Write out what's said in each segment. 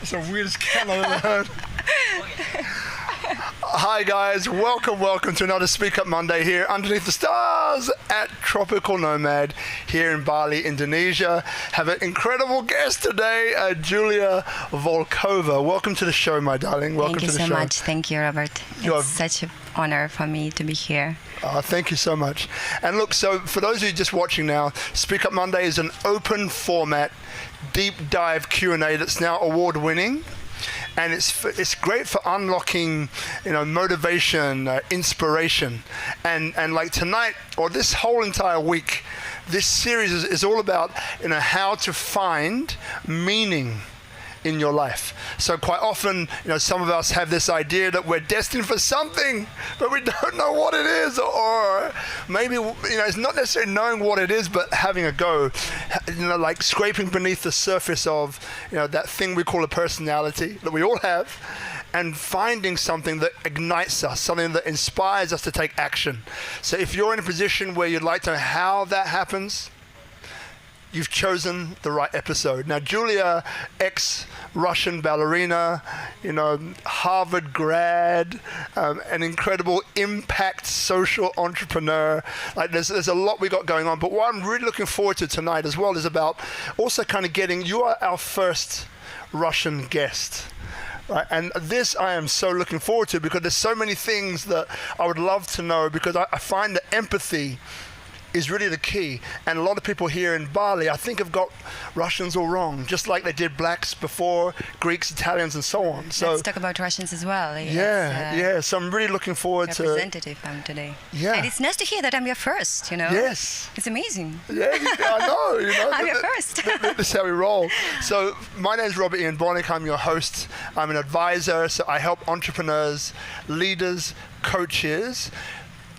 It's the weirdest count I've ever heard. Hi guys, welcome to another SpeakuP Monday here underneath the stars at Tropical Nomad here in Bali, Indonesia. Have an incredible guest today, Julia Volkova. Welcome to the show, my darling. Welcome to the show. Thank you so much. Thank you, Robert. It's such an honor for me to be here. Thank you so much. And look, so for those of you just watching now, SpeakuP Monday is an open format, deep dive Q&A that's now award winning. And it's great for unlocking, motivation, inspiration, and like tonight or this whole entire week, this series is all about how to find meaning in your life. So quite often, some of us have this idea that we're destined for something, but we don't know what it is, or maybe it's not necessarily knowing what it is, but having a go, like scraping beneath the surface of that thing we call a personality that we all have, and finding something that ignites us, something that inspires us to take action. So if you're in a position where you'd like to know how that happens, you've chosen the right episode. Now, Julia, ex-Russian ballerina, Harvard grad, an incredible impact social entrepreneur. Like there's a lot we got going on. But what I'm really looking forward to tonight as well is about also kind of you are our first Russian guest. Right, and this I am so looking forward to because there's so many things that I would love to know, because I find that empathy is really the key. And a lot of people here in Bali, I think, have got Russians all wrong, just like they did blacks before, Greeks, Italians, and so on. So let's talk about Russians as well. Yeah. So I'm really looking forward to representative today. Yeah. And it's nice to hear that I'm your first. Yes. It's amazing. Yeah, I know. I'm your first. This is how we roll. So my name is Robert Ian Bonnick. I'm your host. I'm an advisor. So I help entrepreneurs, leaders, coaches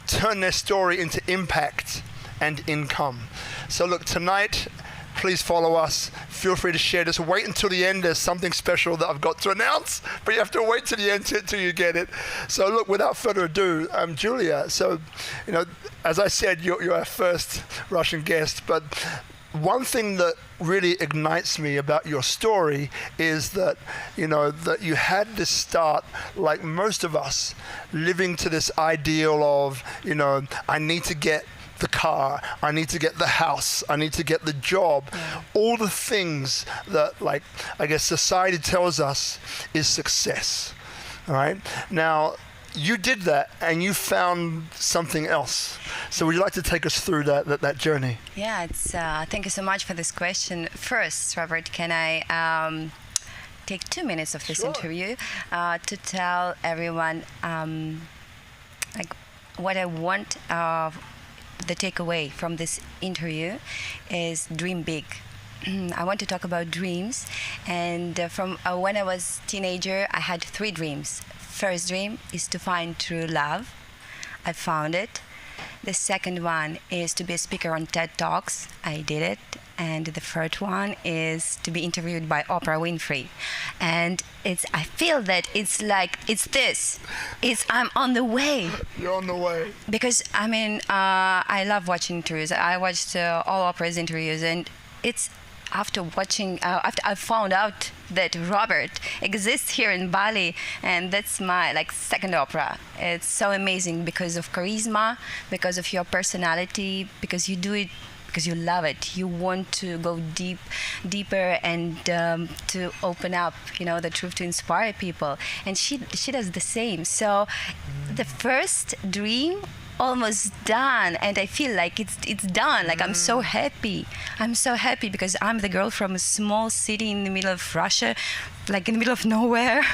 turn their story into impact and income. So look, tonight, please follow us. Feel free to share this. Wait until the end. There's something special that I've got to announce, but you have to wait till the end till you get it. So look, without further ado, Julia. So, as I said, you're our first Russian guest, but one thing that really ignites me about your story is that, that you had this start, like most of us, living to this ideal of, I need to get the car, I need to get the house, I need to get the job, all the things that, like, I guess society tells us is success. All right. Now, you did that and you found something else. So would you like to take us through that journey? Yeah, it's thank you so much for this question. First, Robert, can I take 2 minutes of this interview to tell everyone like what I want the takeaway from this interview is dream big. I want to talk about dreams, and from when I was teenager, I had 3 dreams. First dream is to find true love. I found it. The second one is to be a speaker on TED Talks. I did it. And the third one is to be interviewed by Oprah Winfrey. And I feel that I'm on the way. You're on the way. Because, I love watching interviews. I watched all Oprah's interviews, and it's after I found out that Robert exists here in Bali, and that's my second Oprah. It's so amazing because of charisma, because of your personality, because you do it because you love it. You want to go deeper, and to open up, the truth, to inspire people. And she does the same. So the first dream almost done, and I feel like it's done. I'm so happy. I'm so happy because I'm the girl from a small city in the middle of Russia, in the middle of nowhere,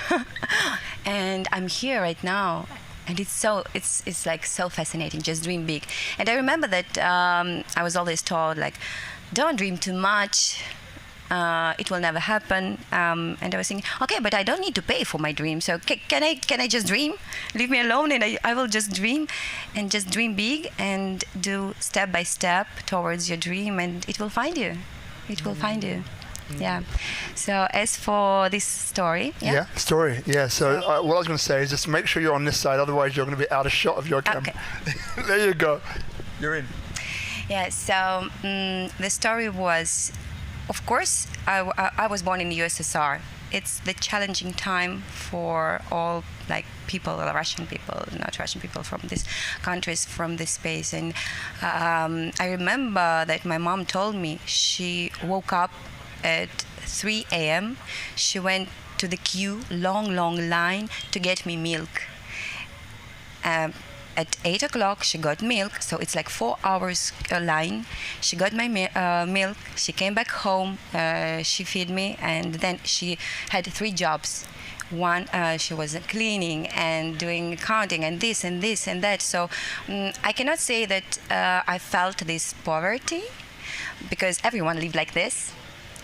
and I'm here right now. And it's so fascinating. Just dream big. And I remember that I was always told, don't dream too much. It will never happen. And I was thinking, okay, but I don't need to pay for my dream. So can I just dream? Leave me alone, and I will just dream, and just dream big, and do step by step towards your dream, and it will find you. It will find you. Yeah. So as for this story. Yeah. So what I was going to say is just make sure you're on this side, otherwise you're going to be out of shot of your camera. Okay. There you go. You're in. Yeah. So the story was of course, I was born in the USSR. It's the challenging time for all like people, Russian people, not Russian people from these countries, from this space. And I remember that my mom told me she woke up at 3 a.m. She went to the queue, long line, to get me milk. At 8 o'clock, she got milk, so it's like 4 hours line. She got my milk, she came back home, she fed me, and then she had 3 jobs. One, she was cleaning and doing accounting and this and that. So I cannot say that I felt this poverty, because everyone lived like this.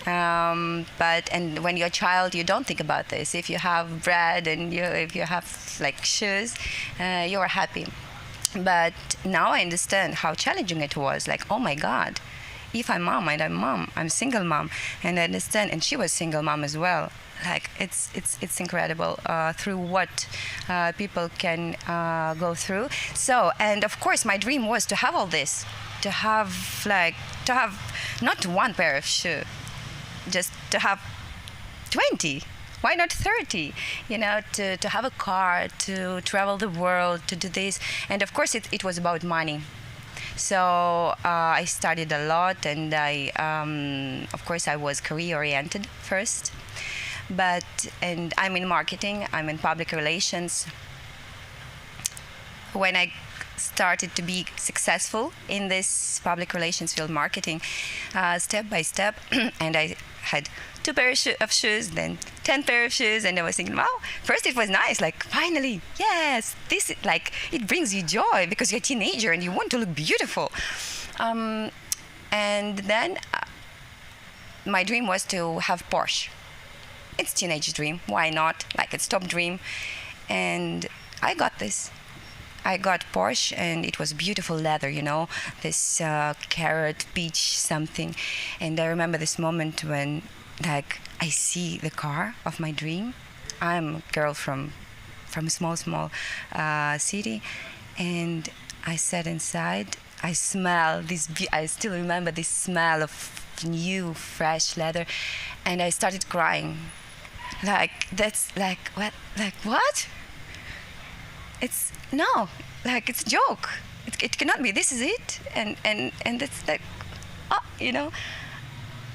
But when you're a child, you don't think about this. If you have bread and if you have like shoes, you're happy. But now I understand how challenging it was. Like, oh my God, if I'm mom and I'm single mom, and I understand, and she was single mom as well. Like it's incredible through what people can go through. So, and of course, my dream was to have all this, to have not one pair of shoes, just to have 20. Why not 30? You know, to have a car, to travel the world, to do this. And of course, it was about money. So I studied a lot, and of course, I was career-oriented first. And I'm in marketing, I'm in public relations. When I started to be successful in this public relations field, marketing, step by step, and I had 2 pairs of shoes, then 10 pairs of shoes, and I was thinking, wow, first it was nice, like finally, yes, this is like, it brings you joy because you're a teenager and you want to look beautiful. And then my dream was to have Porsche. It's a teenage dream, why not? Like it's top dream. And I got this. I got Porsche, and it was beautiful leather, you know, this carrot, peach something. And I remember this moment when, like, I see the car of my dream. I'm a girl from a small city, and I sat inside. I smell this. I still remember this smell of new, fresh leather, and I started crying. Like that's like what? Like what? It's no, like it's a joke. It cannot be. This is it, and it's like, oh, you know.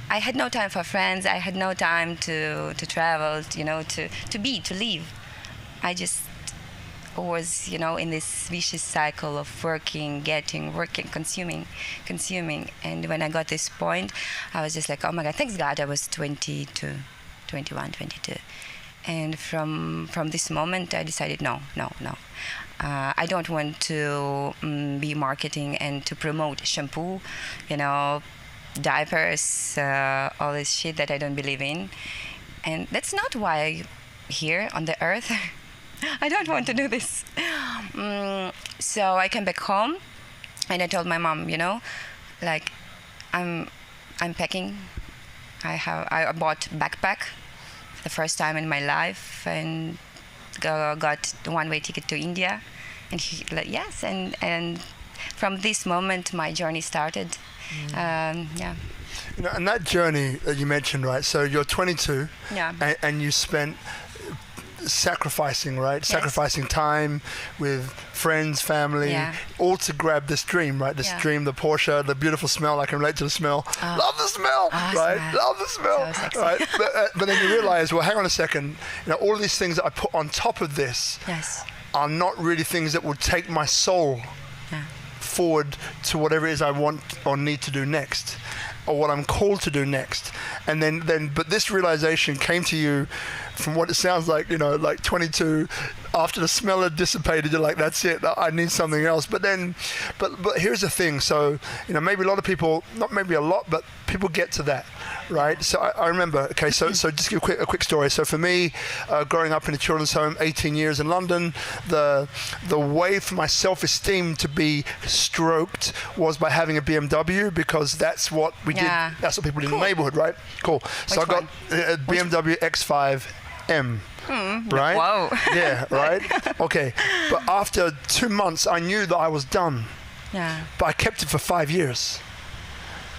I had no time for friends. I had no time to travel. You know, to live. I just was, you know, in this vicious cycle of working, consuming. And when I got this point, I was just like, oh my God, thanks God I was 22, 21, 22. And from this moment, I decided, no. I don't want to be marketing and to promote shampoo, you know, diapers, all this shit that I don't believe in. And that's not why I'm here on the earth. I don't want to do this. So I came back home, and I told my mom, you know, like, I'm packing. I bought backpack for the first time in my life, and got the one-way ticket to India. And he, like, yes, and from this moment my journey started. Yeah. You know, and that journey that you mentioned, right? So you're 22, yeah, and you spent sacrificing, right? Yes. Sacrificing time with friends, family, Yeah. all to grab this dream, right? This Yeah. dream, the Porsche, the beautiful smell. I can relate to the smell. Love the smell, right? Smell. Love the smell, So sexy. right? But then you realize, well, hang on a second. You know, all these things that I put on top of this yes, are not really things that will take my soul yeah, forward to whatever it is I want or need to do next, or what I'm called to do next. And then but this realization came to you from what it sounds like, you know, like 22, after the smell had dissipated, you're like, that's it, I need something else. But here's the thing. So, you know, maybe a lot of people, not maybe a lot, but people get to that, right? So I remember, okay, so just give a quick story. So for me, growing up in a children's home, 18 years in London, the way for my self-esteem to be stroked was by having a BMW, because that's what we Yeah. did. That's what people did in Cool. the neighborhood, right? Cool. So Which I got one? a BMW X5M. Right? Whoa. Yeah, right? Okay. But after 2 months, I knew that I was done. yeah, But I kept it for 5 years.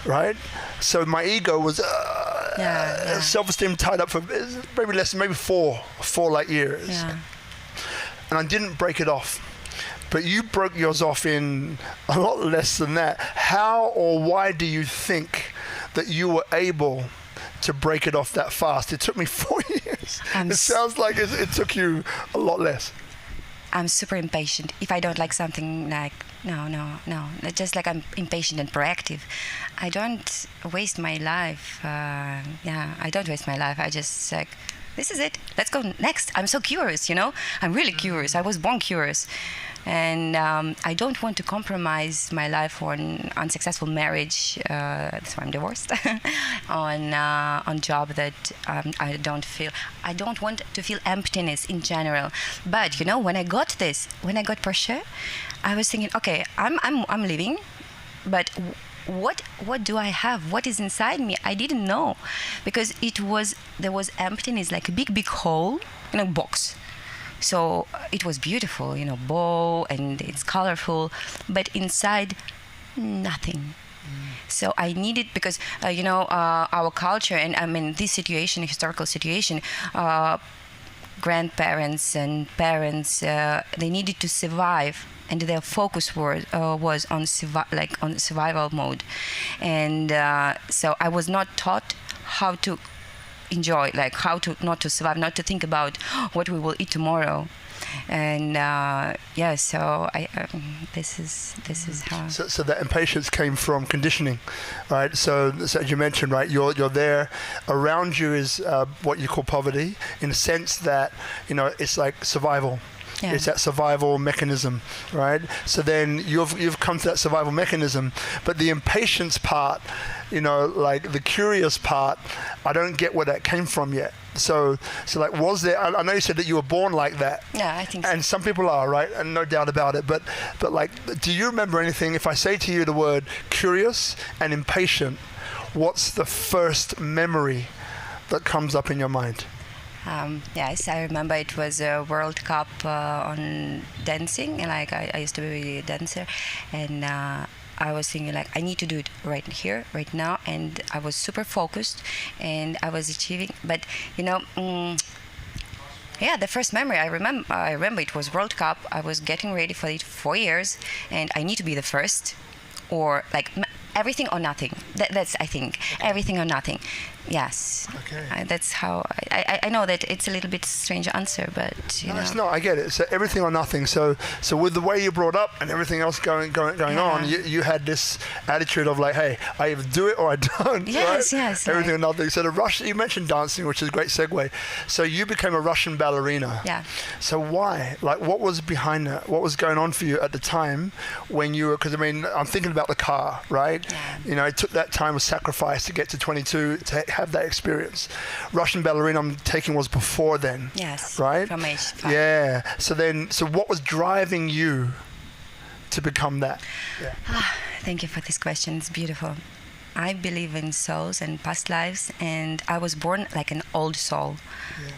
Right? So my ego was, Yeah. self-esteem tied up for maybe less than maybe four like years. Yeah. And I didn't break it off. But you broke yours off in a lot less than that. How or why do you think that you were able to break it off that fast? It took me 4 years. It sounds like it took you a lot less. I'm super impatient. If I don't like something, like, no. Just like I'm impatient and proactive. I don't waste my life. I don't waste my life. I just like, this is it. Let's go next. I'm so curious, I'm really curious. I was born curious. And I don't want to compromise my life on unsuccessful marriage. That's why I'm divorced. on job that I don't feel. I don't want to feel emptiness in general. But when I got Porsche, I was thinking, okay, I'm living, but what do I have? What is inside me? I didn't know, because there was emptiness, like a big hole in a box. So it was beautiful, bow, and it's colorful, but inside, nothing. So I needed, because, our culture, and I mean, this situation, historical situation, grandparents and parents, they needed to survive, and their focus was on survival mode. And so I was not taught how to enjoy, like how to not to survive, not to think about what we will eat tomorrow. And so I this is how. So that impatience came from conditioning, right? So as you mentioned, right, you're there. Around you is what you call poverty, in the sense that it's like survival. Yeah. It's that survival mechanism, right? So then you've come to that survival mechanism, but the impatience part, like the curious part, I don't get where that came from yet. So like, was there? I know you said that you were born like that. Yeah, I think so. And some people are, right? And no doubt about it. But like, do you remember anything? If I say to you the word curious and impatient, what's the first memory that comes up in your mind? Yes, I remember it was a World Cup on dancing, and like I used to be a dancer, and I was thinking like I need to do it right here, right now, and I was super focused, and I was achieving. But the first memory I remember it was World Cup. I was getting ready for it 4 years, and I need to be the first, or like everything or nothing. That's I think everything or nothing. Yes. Okay. That's how I know that it's a little bit strange answer, but no, it's not. I get it. So everything or nothing. So with the way you brought up and everything else going on, you had this attitude of like, hey, I either do it or I don't. Yes, right? yes. Everything or nothing. So you mentioned dancing, which is a great segue. So you became a Russian ballerina. Yeah. So why? Like, what was behind that? What was going on for you at the time when you were? Because I mean, I'm thinking about the car, right? Yeah. It took that time of sacrifice to get to 22 to have that experience. Russian ballerina, I'm taking, was before then. Yes. Right? From age 5. Yeah. So what was driving you to become that? Yeah. Thank you for this question. It's beautiful. I believe in souls and past lives, and I was born like an old soul. Yeah.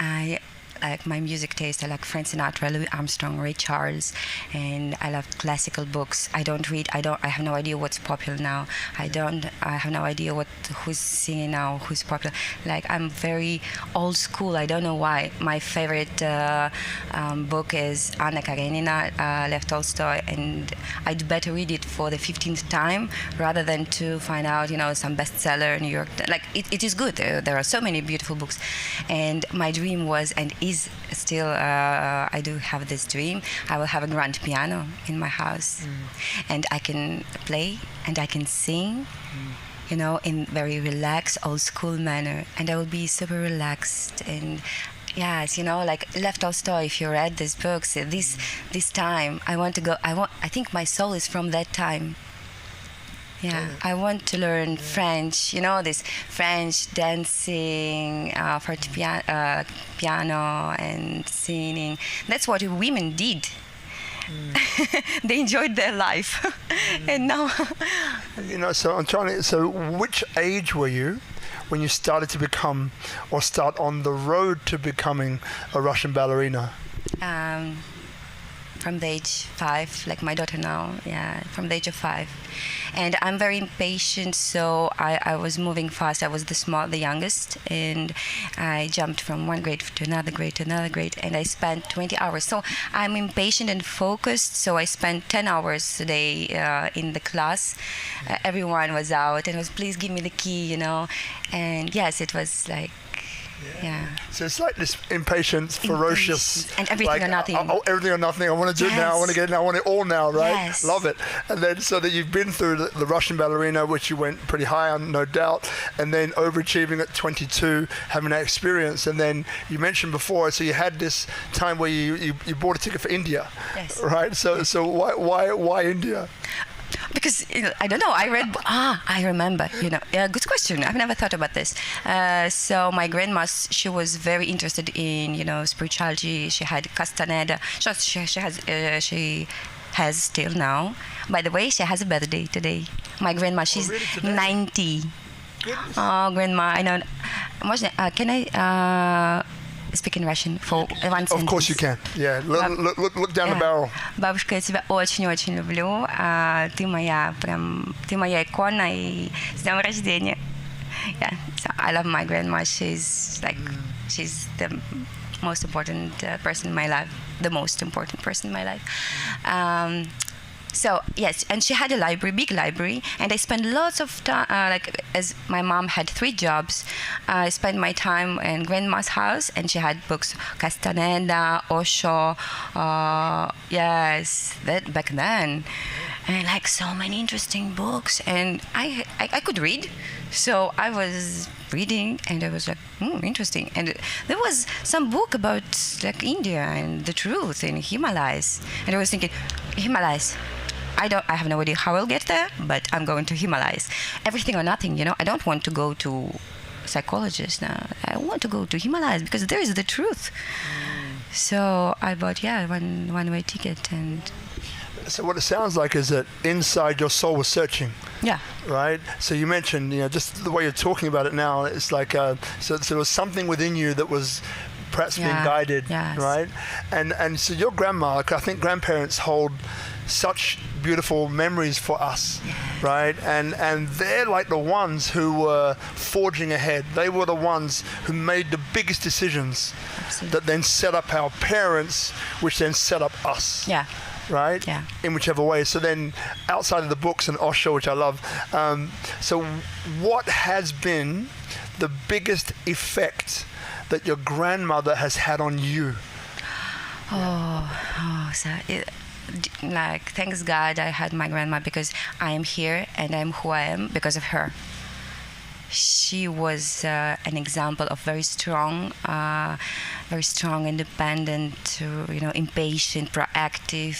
I like my music taste. I like Frank Sinatra, Louis Armstrong, Ray Charles, and I love classical books. I don't read. I have no idea what's popular now. I have no idea who's singing now, who's popular. Like, I'm very old school. I don't know why. My favorite book is Anna Karenina, Lev Tolstoy, and I'd better read it for the 15th time rather than to find out, some bestseller in New York. Like, it is good. There are so many beautiful books, and my dream was and is still, I do have this dream. I will have a grand piano in my house, and I can play and I can sing, in very relaxed, old school manner, and I will be super relaxed. And yes, like Lev Tolstoy, if you read these books, this time I want to go. I think my soul is from that time. Yeah, I want to learn French, this French dancing, piano and singing. That's what women did. They enjoyed their life. And now... So I'm trying to... So which age were you when you started to become, or start on the road to becoming a Russian ballerina? from the age 5, like my daughter now, from the age of 5. And I'm very impatient, so I was moving fast. I was the youngest, and I jumped from one grade to another grade, and I spent 20 hours. So I'm impatient and focused, so I spent 10 hours a day in the class. Everyone was out and was, please give me the key, And yes, it was like, yeah. So it's like this impatience, ferocious, and everything or nothing. Everything or nothing. I want to do it now. I want to get it now. I want it all now, right? Yes. Love it. And then so that you've been through the Russian Ballerina, which you went pretty high on, no doubt, and then overachieving at 22, having that experience, and then you mentioned before. So you had this time where you bought a ticket for India, right? So why India? Because I don't know. I remember. Good question. I've never thought about this. So my grandma, she was very interested in spirituality. She had Castaneda. She has still now. By the way, she has a birthday today. My grandma, she's really 90. Goodness. Oh, grandma, I know. Can I speak in Russian for one sentence? Of course you can. Yeah. Look down the barrel. Бабушка, я тебя очень-очень люблю. Ты моя икона, и с днем рождения. Yeah. So I love my grandma. She's the most important person in my life. The most important person in my life. So yes, and she had a library, big library, and I spent lots of time, as my mom had 3 jobs, I spent my time in grandma's house, and she had books, Castaneda, Osho, yes, that back then, and like so many interesting books, and I could read, so I was reading, and I was like, interesting, and there was some book about like India and the truth in Himalayas, and I was thinking, Himalayas. I have no idea how I'll get there, but I'm going to Himalayas. Everything or nothing, I don't want to go to psychologist now. I want to go to Himalayas because there is the truth. So I bought, one-way ticket. And so what it sounds like is that inside your soul was searching. Yeah. Right? So you mentioned, just the way you're talking about it now, it's like, so there was something within you that was perhaps being guided, right? And so your grandma, I think grandparents hold such beautiful memories for us, right? And they're like the ones who were forging ahead. They were the ones who made the biggest decisions that then set up our parents, which then set up us. Yeah. Right? Yeah. In whichever way. So then outside of the books and Osho, which I love, so what has been the biggest effect that your grandmother has had on you? Thanks God I had my grandma, because I am here and I'm who I am because of her. She was an example of very strong, independent, impatient, proactive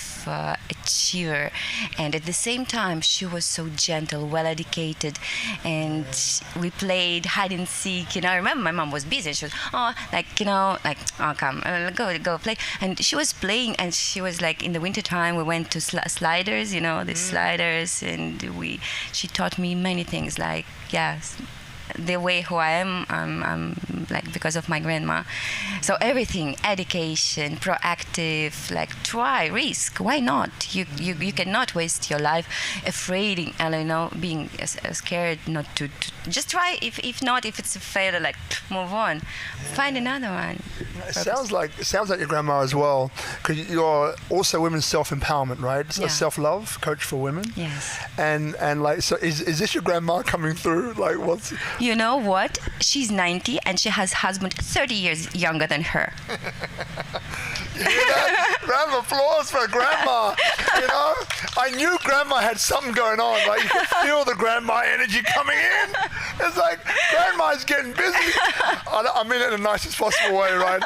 achiever, and at the same time she was so gentle, well-educated, and we played hide and seek. I remember my mom was busy. She was come, go play, and she was playing, and she was like, in the wintertime we went to sliders, these sliders, and she taught me many things, like the way who I am, I'm like because of my grandma. So everything, education, proactive, like try, risk. Why not? You cannot waste your life afraid, being scared not to just try. If it's a failure, like move on, find another one. It sounds like your grandma as well, because you're also women's self-empowerment, right? So self-love, coach for women. Yes. And like, so is this your grandma coming through? Like, what's? You know what? She's 90 and she has husband 30 years younger than her. You hear that? Round of applause for grandma. I knew grandma had something going on. Like, you could feel the grandma energy coming in. It's like grandma's getting busy. I mean it in the nicest possible way, right?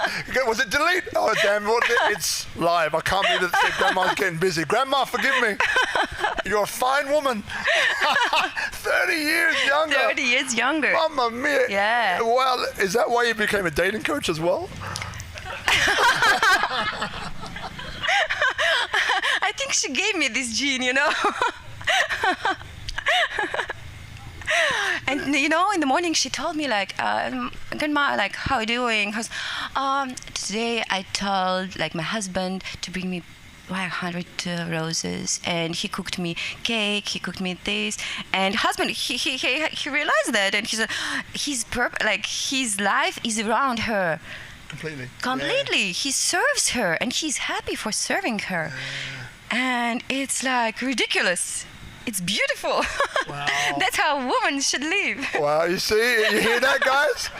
Was it delete? Oh damn! It's live. I can't believe it said grandma's getting busy. Grandma, forgive me. You're a fine woman. 30 years younger. 30 years younger. Mamma mia. Yeah. Well, is that why you became a dating coach as well? I think she gave me this gene, And in the morning she told me like, grandma, like, how are you doing? Today I told like my husband to bring me like 100 roses, and he cooked me cake, he cooked me this, and husband, he realized that, and he said, like his life is around her. Completely. He serves her, and he's happy for serving her. And it's like ridiculous. It's beautiful. Wow. That's how a woman should live. Wow, you see, you hear that, guys?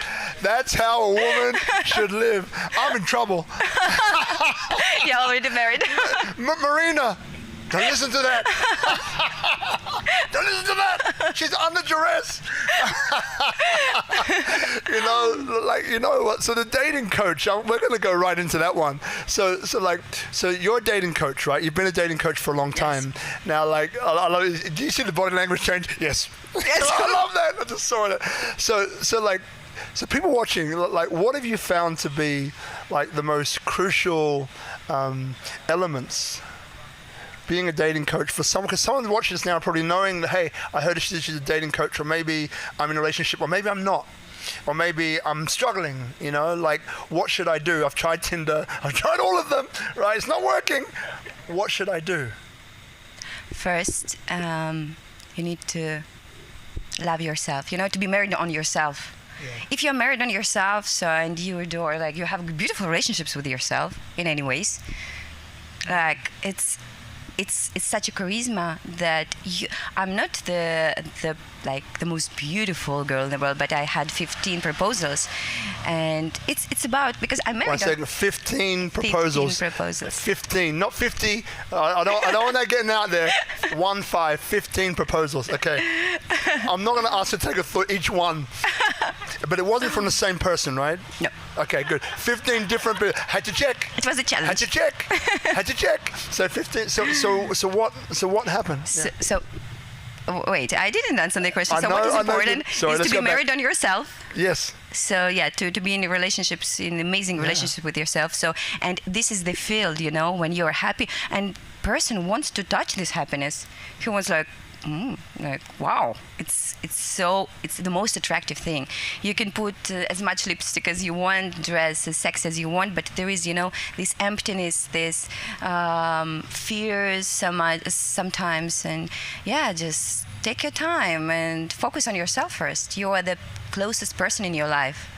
That's how a woman should live. I'm in trouble. You're already married. Marina, don't listen to that. Don't listen to that. She's under duress. You know what? So the dating coach, we're going to go right into that one. So you're a dating coach, right? You've been a dating coach for a long time. Yes. Now, do you see the body language change? Yes. Yes. I love that. I just saw it. So people watching, like, what have you found to be like the most crucial elements being a dating coach for someone? Because someone watching this now probably knowing that, hey, I heard she's a dating coach, or maybe I'm in a relationship, or maybe I'm not, or maybe I'm struggling, like, what should I do? I've tried Tinder, I've tried all of them, right? It's not working. What should I do? First, you need to love yourself, to be married on yourself. Yeah. If you're married on yourself, and you adore, like, you have beautiful relationships with yourself in any ways, like, it's such a charisma that I'm not the most beautiful girl in the world, but I had 15 proposals, and it's about, because I'm married. 15 proposals. 15 proposals. 15, not 50. I don't want that getting out there. 15 proposals. Okay. I'm not going to ask to take each one, but it wasn't from the same person, right? No. Okay, good. 15 different people. Had to check. It was a challenge. Had to check. So 15. So what happened? So wait, I didn't answer the question. So what is important is to be married on yourself. Yes. So yeah, to be in relationships, in amazing relationships with yourself. So, and this is the field, when you're happy, and person wants to touch this happiness. He wants like wow, it's the most attractive thing. You can put as much lipstick as you want, dress as sexy as you want, but there is this emptiness, this fears sometimes, and just take your time and focus on yourself first. You are the closest person in your life.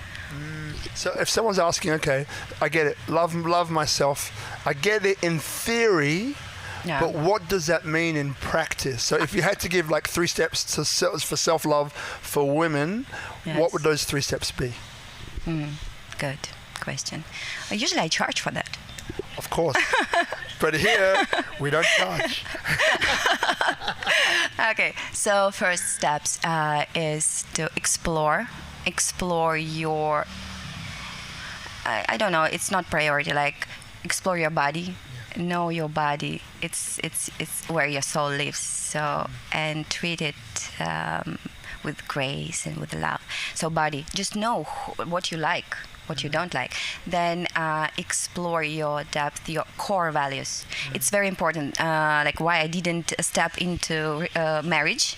So if someone's asking, okay, I get it, love myself, I get it in theory. Yeah. But what does that mean in practice? So if you had to give like 3 steps for self-love for women, what would those 3 steps be? Good question. Usually I charge for that. Of course. But here, we don't charge. Okay, so first steps is to explore your, I don't know, it's not priority, like explore your body. Know your body. It's where your soul lives. So, and treat it with grace and with love. So body, just know what you like, what you don't like. Then explore your depth, your core values. It's very important. Like why I didn't step into marriage.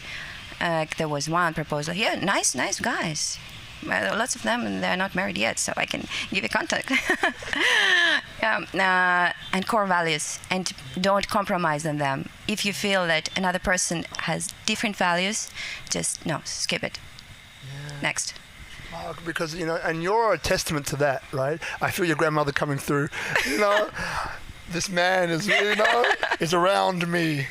There was one proposal here. Nice guys. Lots of them, and they're not married yet, so I can give you contact. And core values, and don't compromise on them. If you feel that another person has different values, just skip it. Next. Because and you're a testament to that, right? I feel your grandmother coming through. This man is is around me.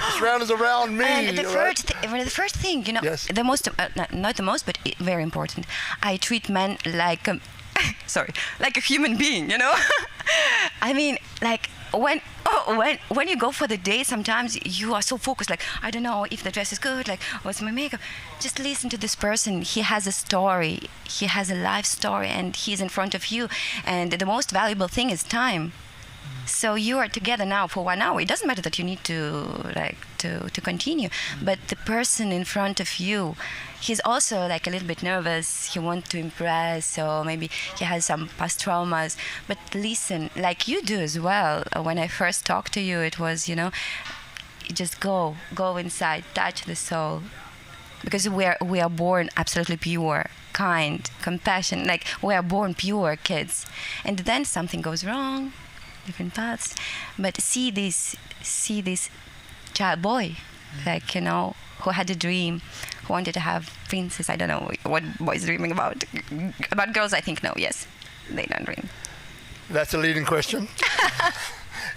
This round is around me. And the first thing, yes. the most, not the most, but very important. I treat men like, like a human being. I mean, like when you go for the date, sometimes you are so focused. Like, I don't know if the dress is good. Like, what's my makeup? Just listen to this person. He has a story. He has a life story, and he's in front of you. And the most valuable thing is time. So you are together now for 1 hour. It doesn't matter that you need to continue, but the person in front of you, he's also like a little bit nervous. He wants to impress, so maybe he has some past traumas. But listen, like you do as well. When I first talked to you, it was you just go inside, touch the soul, because we are born absolutely pure, kind, compassionate. Like we are born pure kids, and then something goes wrong. different paths. But see this child boy, like, you know, who had a dream, who wanted to have princess. I don't know what boys dreaming about. About girls, I think no. Yes, they don't dream. That's a leading question.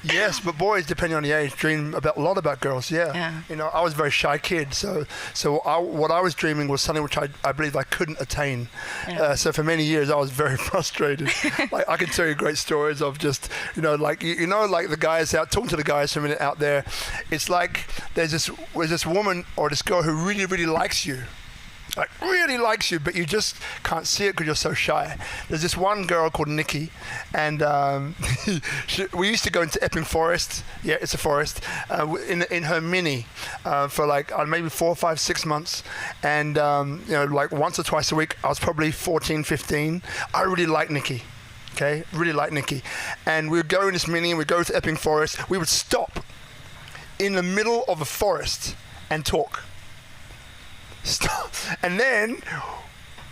Yes, but boys, depending on the age, dream a lot about girls. Yeah. You know, I was a very shy kid, so what I was dreaming was something which I believe I couldn't attain. Yeah. So for many years, I was very frustrated. Like, I can tell you great stories of just, you know, like like the guys out talking to the guys for a minute out there. It's like there's this woman or this girl who really, really likes you. Like, really likes you, but you just can't see it because you're so shy. There's this one girl called Nikki, and we used to go into Epping Forest. Yeah, it's a forest. In her Mini for like maybe 4, 5, 6 months, and you know, like once or twice a week. I was probably 14, 15. I really liked Nikki. Okay, really liked Nikki, and we would go in this Mini and we'd go to Epping Forest. We would stop in the middle of a forest and talk. Stop. And then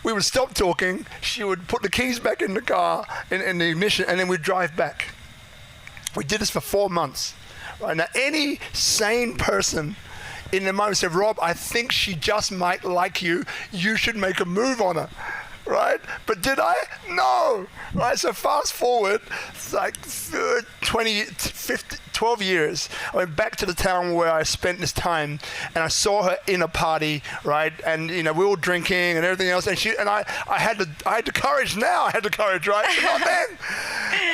we would stop talking. She would put the keys back in the car, in the ignition, and then we'd drive back. We did this for 4 months. Right now, any sane person in the moment said, "Rob, I think she just might like you. You should make a move on her." Right? But did I? No. Right? So fast forward, it's like 20, 50, 12 years. I went back to the town where I spent this time, and I saw her in a party, right? And you know, we were all drinking and everything else. And I had the courage now. I had the courage, right? Not then.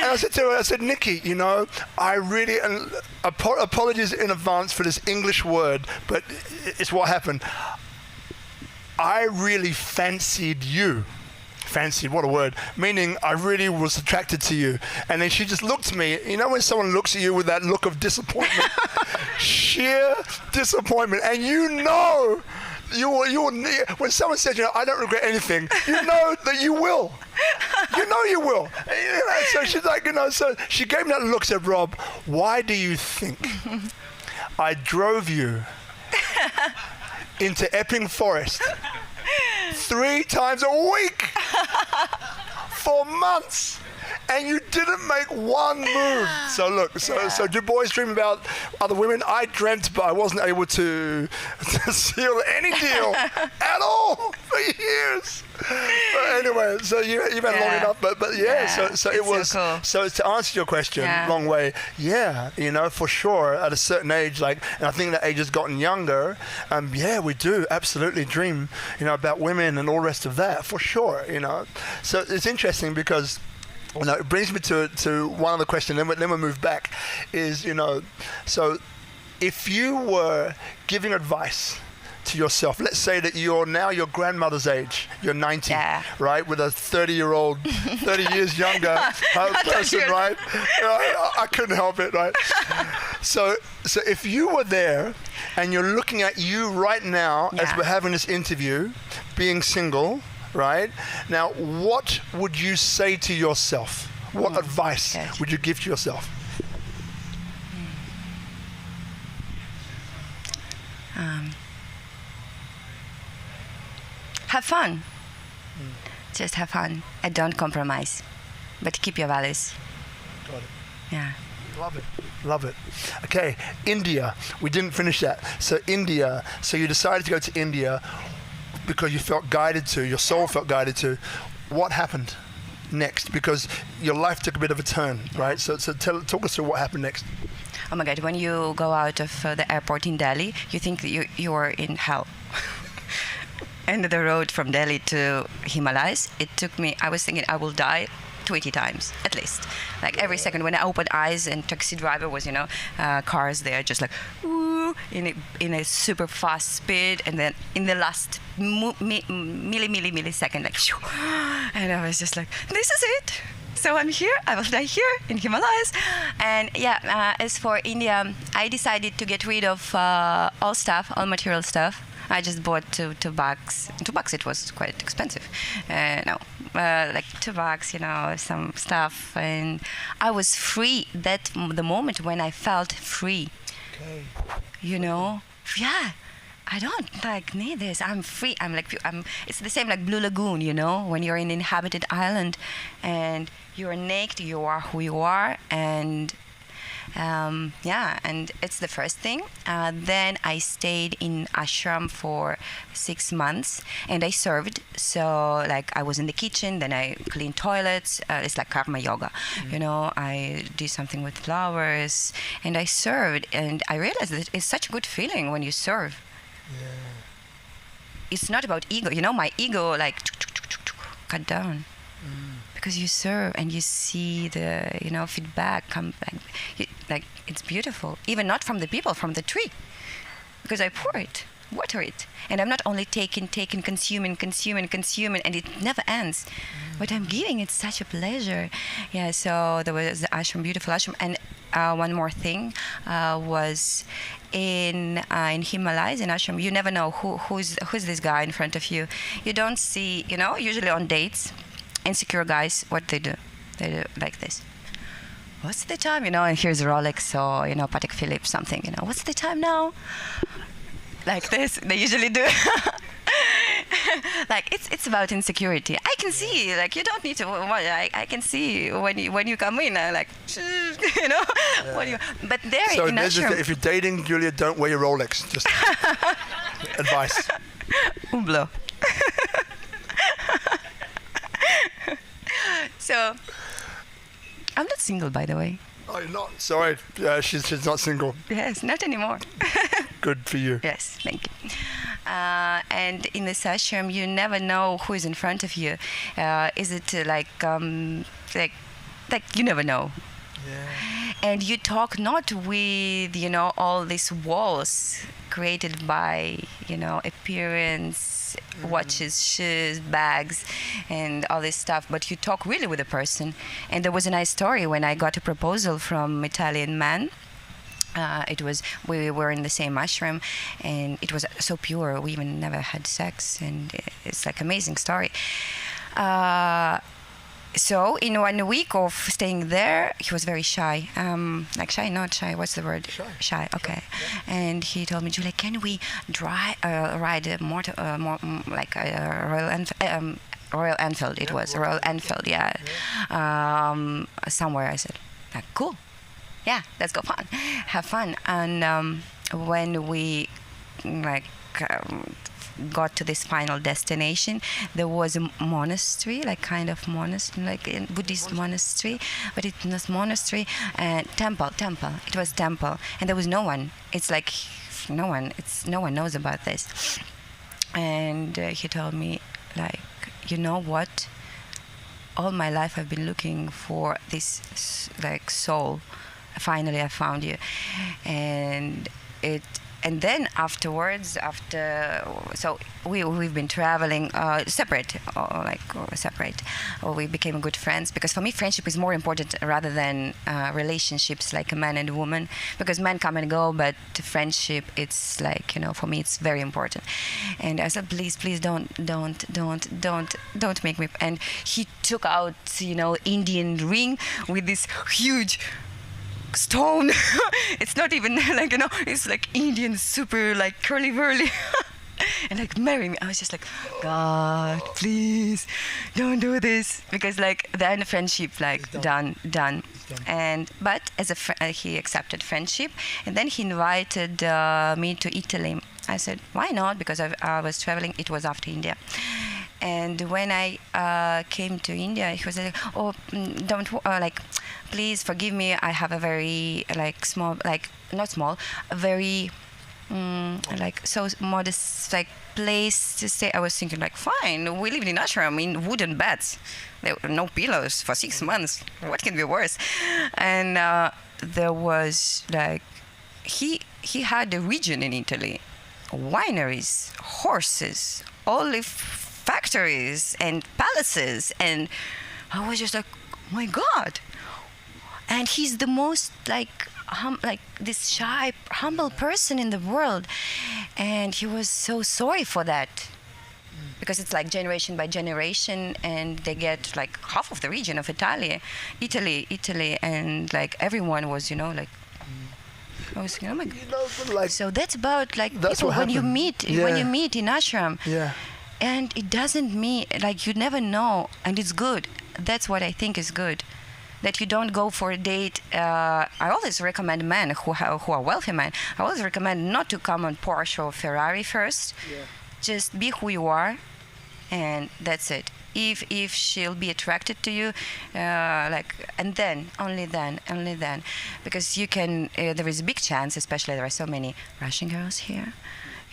And I said to her, I said, "Nikki, you know, I really, and apologies in advance for this English word, but it's what happened. I really fancied you." Fancied, what a word. Meaning I really was attracted to you. And then she just looked at me. You know when someone looks at you with that look of disappointment? Sheer disappointment. And you know, when someone says, you know, "I don't regret anything," you know that you will. You know you will. You know, so she's like, you know, so she gave me that look, said, "Rob, why do you think I drove you into Epping Forest 3 times a week for months, and you didn't make one move?" So look, so do boys dream about other women? I dreamt, but I wasn't able to seal any deal at all for years. But anyway, so you've been long enough, but yeah. So it was. So cool. So to answer your question, long way. Yeah, you know, for sure. At a certain age, like, and I think that age has gotten younger. Yeah, we do absolutely dream, you know, about women and all the rest of that, for sure. You know, so it's interesting because, you know, it brings me to one other question. Then we move back. Is, you know, so if you were giving advice to yourself, let's say that you're now your grandmother's age, you're 90, right, with a 30 years younger person, right? I couldn't help it, right? So if you were there and you're looking at you right now as we're having this interview, being single, right? Now, what would you say to yourself? What advice would you give to yourself? Have fun. Just have fun and don't compromise, but keep your values. Got it. Yeah. Love it. Okay, India. We didn't finish that. So India. So you decided to go to India because you felt guided to. Your soul felt guided to. What happened next? Because your life took a bit of a turn, right? So talk us through what happened next. Oh my God! When you go out of the airport in Delhi, you think that you are in hell. And the road from Delhi to Himalayas, it took me, I was thinking I will die 20 times at least. Like every second when I opened eyes and taxi driver was, you know, cars there just like, woo, in a super fast speed. And then in the last millisecond, like, shoo, and I was just like, this is it. So I'm here, I will die here in Himalayas. And as for India, I decided to get rid of all material stuff. I just bought two bags. 2 bucks, it was quite expensive. Like 2 bucks, you know, some stuff. And I was free the moment when I felt free. Okay. You know? Yeah. I don't like need this. I'm free. It's the same like Blue Lagoon, when you're in an inhabited island, and you're naked. You are who you are, and and it's the first thing. Then I stayed in ashram for 6 months, and I served. So like I was in the kitchen, then I cleaned toilets. It's like karma yoga, I did something with flowers, and I served, and I realized that it's such a good feeling when you serve. Yeah. It's not about ego, my ego like cut down. Because you serve and you see the feedback come back, it's beautiful, even not from the people, from the tree, because I pour it, water it, and I'm not only taking, consuming, and it never ends. What I'm giving, it's such a pleasure. Yeah, so there was the ashram, beautiful ashram. And one more thing was in Himalayas, in ashram, you never know who's this guy in front of you. You don't see, usually on dates, insecure guys, what they do like this. What's the time? And here's Rolex or, Patek Philippe, something, what's the time now? Like this, they usually do. Like, it's about insecurity. I can see, like, you don't need to, I can see when you come in, like, what do you, but there so in ashram. If you're dating, Julia, don't wear your Rolex. Just advice. Humblo. So, I'm not single, by the way. Oh, you're not? Sorry, she's not single. Yes, not anymore. Good for you. Yes, thank you. And in the ashram, you never know who is in front of you. Is it like you never know. Yeah. And you talk not with, all these walls created by, appearance, watches, shoes, bags, and all this stuff, but you talk really with a person. And there was a nice story when I got a proposal from Italian man. We were in the same ashram, and it was so pure. We even never had sex, and it's like amazing story. So in 1 week of staying there, he was very shy. Not shy. What's the word? Shy. Okay. Yeah. And he told me, Julia, can we ride a Royal Enfield? It was Royal Enfield. Yeah. Somewhere. I said, cool. Yeah, let's go have fun. And when we got to this final destination, there was a monastery, like a Buddhist monastery, but it was monastery and temple. It was temple, and there was no one. It's like no one knows about this. And he told me, like, you know what? All my life I've been looking for this, like, soul. Finally, I found you, and then afterwards, so we've been traveling separate. We became good friends, because for me friendship is more important rather than relationships like a man and a woman, because men come and go, but friendship, it's like, for me it's very important. And I said, please don't make me. And he took out Indian ring with this huge stone. It's not even like, it's like Indian, super like curly whirly. And like, marry me. I was just like, God, please don't do this, because like then the friendship like done. But as he accepted friendship, and then he invited me to Italy. I said, why not? Because I was traveling. It was after India. And when I came to India, he was like, "Oh, please forgive me. I have a very small, not small, a very so modest place to stay." I was thinking fine, we lived in ashram in wooden beds. There were no pillows for 6 months. What can be worse? And there was he had a region in Italy, wineries, horses, olive factories and palaces, and I was just like, oh my God. And he's the most this shy, humble person in the world, and he was so sorry for that, because it's like generation by generation, and they get half of the region of Italy, and everyone was I was thinking, oh my God. You know, but like, So that's about like That's people what when you happened. meet Yeah. when you meet in ashram, yeah. and it doesn't mean like you never know, and it's good. That's what I think is good. That you don't go for a date. I always recommend men who are wealthy men. I always recommend not to come on Porsche or Ferrari first. Yeah. Just be who you are, and that's it. If she'll be attracted to you, and then only then, because you can. There is a big chance, especially there are so many Russian girls here.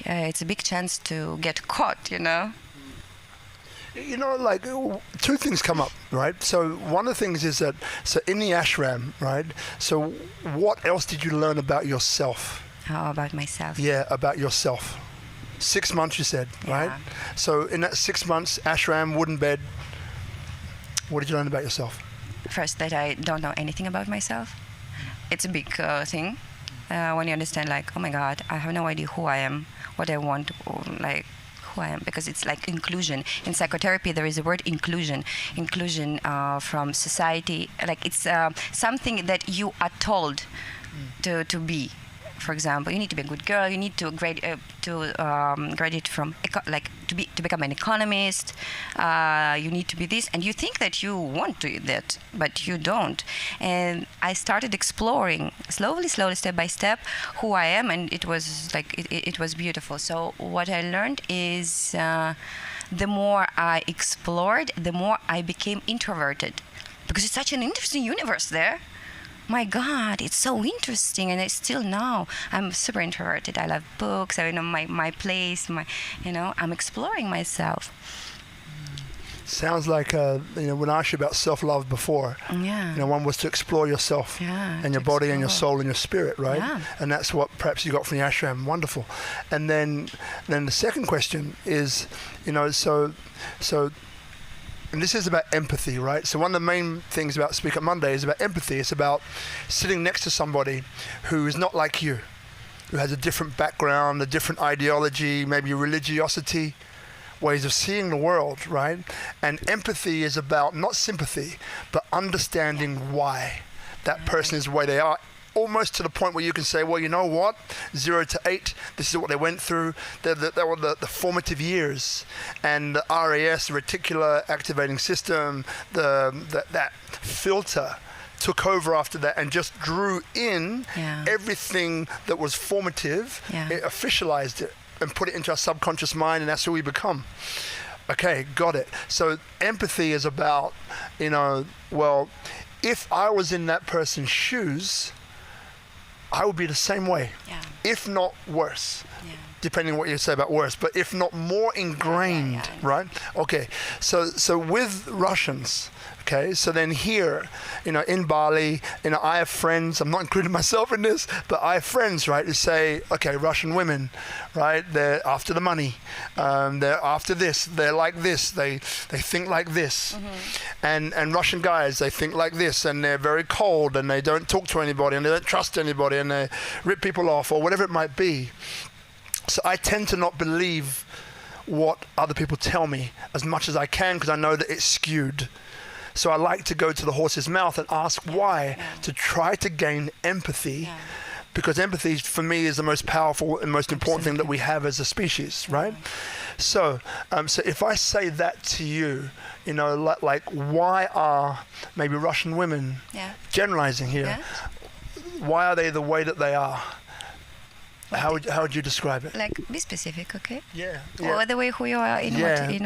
It's a big chance to get caught. You know, like two things come up, right? So one of the things is that, so in the ashram, right? So what else did you learn about yourself? How about myself? Yeah, about yourself. 6 months, you said, right? Yeah. So in that 6 months, ashram, wooden bed, what did you learn about yourself? First, that I don't know anything about myself. It's a big thing when you understand, like, oh my God, I have no idea who I am, what I want, or, like, who I am, because it's like inclusion. In psychotherapy, there is a word inclusion. Inclusion from society, like it's something that you are told to be. For example, you need to be a good girl. You need to graduate from to become an economist. You need to be this, and you think that you want to do that, but you don't. And I started exploring slowly, step by step, who I am, and it was like it was beautiful. So what I learned is, the more I explored, the more I became introverted, because it's such an interesting universe there. My God, it's so interesting, and still now I'm super introverted. I love books. I know my place. I'm exploring myself. Sounds like when I asked you about self-love before, Yeah. one was to explore yourself Yeah, and your to body and your explore. soul and your spirit, right? Yeah. And that's what perhaps you got from the ashram. Wonderful. And then the second question is, so. And this is about empathy, right? So one of the main things about SpeakuP Monday is about empathy. It's about sitting next to somebody who is not like you, who has a different background, a different ideology, maybe religiosity, ways of seeing the world, right? And empathy is about not sympathy, but understanding why that person is the way they are. Almost to the point where you can say, well, you know what? 0 to 8, this is what they went through. They were the formative years. And the RAS, the reticular activating system, that filter took over after that and just drew in everything that was formative. Yeah. It officialized it and put it into our subconscious mind, and that's who we become. Okay, got it. So empathy is about, well, if I was in that person's shoes, I would be the same way, if not worse, depending on what you say about worse, but if not more ingrained, right? Okay, so with Russians, okay, so then here, in Bali, I have friends, I'm not including myself in this, but I have friends, right, who say, okay, Russian women, right, they're after the money, they're after this, they're like this, they think like this, and Russian guys, they think like this, and they're very cold, and they don't talk to anybody, and they don't trust anybody, and they rip people off, or whatever it might be. So I tend to not believe what other people tell me as much as I can, because I know that it's skewed. So I like to go to the horse's mouth and ask why, to try to gain empathy, because empathy for me is the most powerful and most important thing that we have as a species, right? So if I say that to you, like why are maybe Russian women, generalizing here, why are they the way that they are? How would you describe it? Like, be specific, okay? Yeah. Or the way who you are,